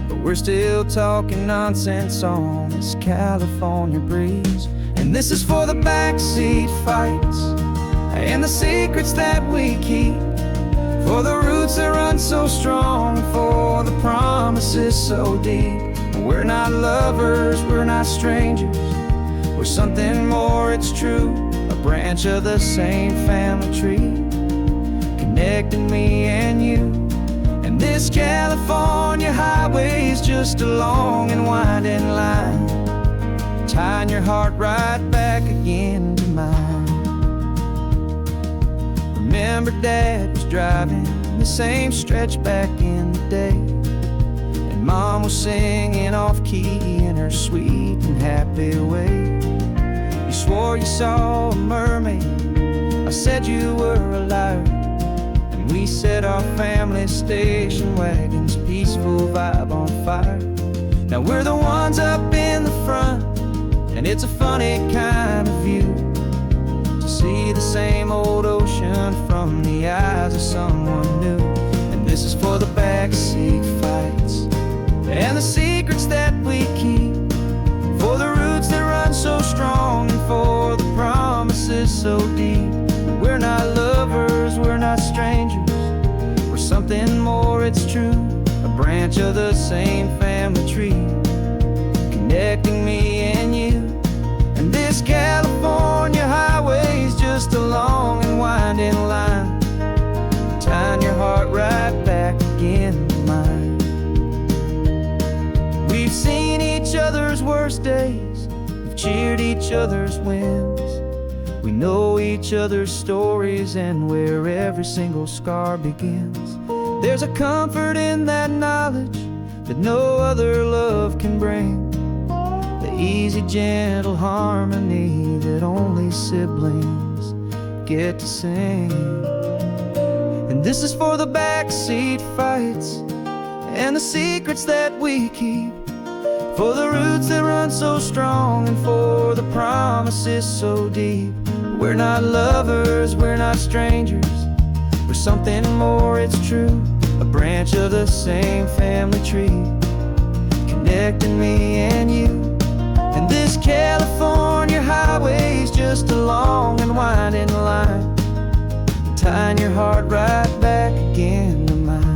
but we're still talking nonsense on this California breeze. And this is for the backseat fights and the secrets that we keep, for the roots that run so strong, for the promises so deep. We're not lovers, we're not strangers, we're something more, it's true. A branch of the same family tree, connecting me and you. And this California highway is just a long and winding line, tying your heart right back again to mine. Remember Dad was driving the same stretch back in the day, and Mom was singing off-key in her sweet and happy way. You swore you saw a mermaid, I said you were a liar, and we set our family station wagon's peaceful vibe on fire. Now we're the ones up in the front, and it's a funny kind of view to see the same old ocean from the eyes of someone new. And this is for the backseat fights and the secrets that we keep, for the roots that run so strong and for the promises so deep. We're not lovers, we're not strangers, we're something more, it's true. A branch of the same family tree, connecting me and you. And this California highway is just a long and winding line, tying your heart right back again to mine. We've seen each other's worst days, we've cheered each other's wins, we know each other's stories and where every single scar begins. There's a comfort in that knowledge that no other love can bring, the easy, gentle harmony that only siblings get to sing. And this is for the backseat fights and the secrets that we keep, for the roots that run so strong and for the promises so deep. We're not lovers, we're not strangers, we're something more, it's true. A branch of the same family tree, connecting me and you. And this California highway is just a long and winding line, tying your heart right back again to mine.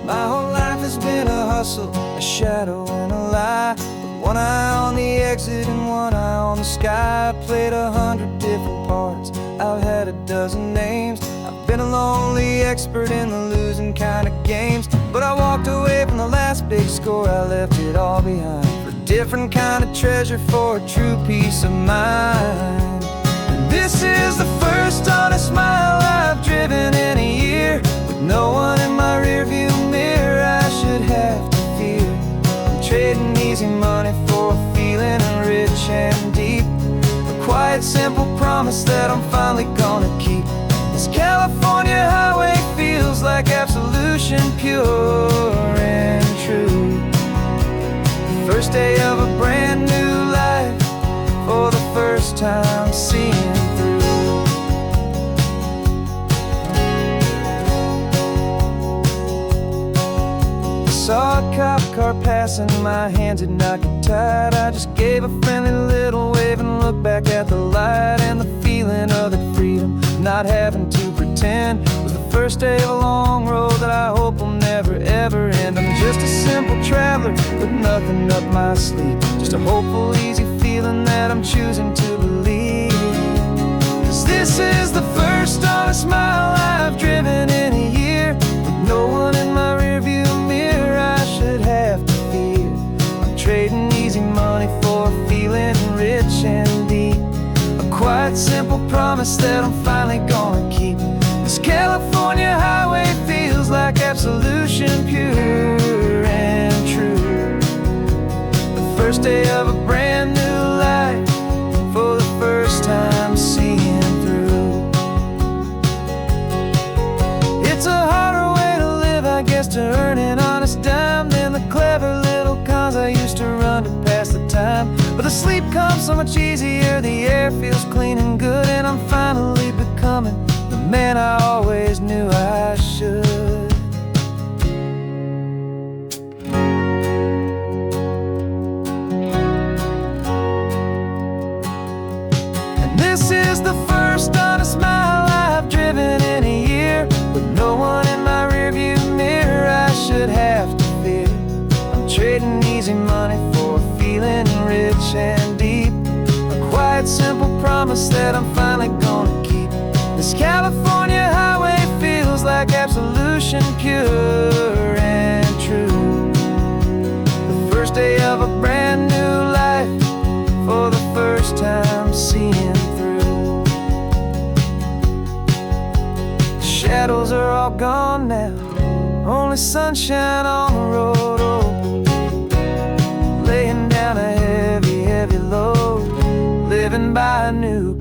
My whole life has been a hustle, a shadow and a lie, with one eye on the exit and one eye on the sky. I've played 100 different parts, I've had a dozen names, I've been a lonely expert in the losing kind of games. But I walked away from the last big score, I left it all behind, for a different kind of treasure, for a true peace of mind. And this is the first honest mile I've driven in a year, with no one in my rearview mirror I should have to fear. I'm trading promise that I'm finally gonna keep. This California highway feels like absolution, pure and true. First day of a brand new life, for the first time seeing through. Saw a cop car passing, my hands had not got tied. I just gave a friendly little wave and looked back at the light. And the feeling of that freedom, not having to pretend, was the first day of a long road that I hope will never ever end. I'm just a simple traveler with nothing up my sleeve, just a hopeful, easy feeling that I'm choosing to believe. 'Cause this is the first honest mile I've driven in a year, with no one in my rearview mirror I should have to fear. I'm trading easy money for a feeling rich and deep, a quiet, simple promise that I'm finally gonna keep. This California highway feels like absolution, pure and true. The first day of a brand new life, for the first time seeing through. It's a harder way to live, I guess, to earn an honest dime than the clever little cons I used to run to pass the time. But the sleep comes so much easier, the air feels clean and good, and I'm finally becoming the man I always knew I should. And this is the first honest mile I've driven in a year, with no one in my rearview mirror I should have to fear. I'm trading easy money for a feeling rich and deep, a quiet, simple promise that I'm finally gonna keep. This California highway feels like absolution, pure and true. The first day of a brand new life, for the first time seeing through. The shadows are all gone now, only sunshine on the road. Oh, laying down a heavy, heavy load, living by a new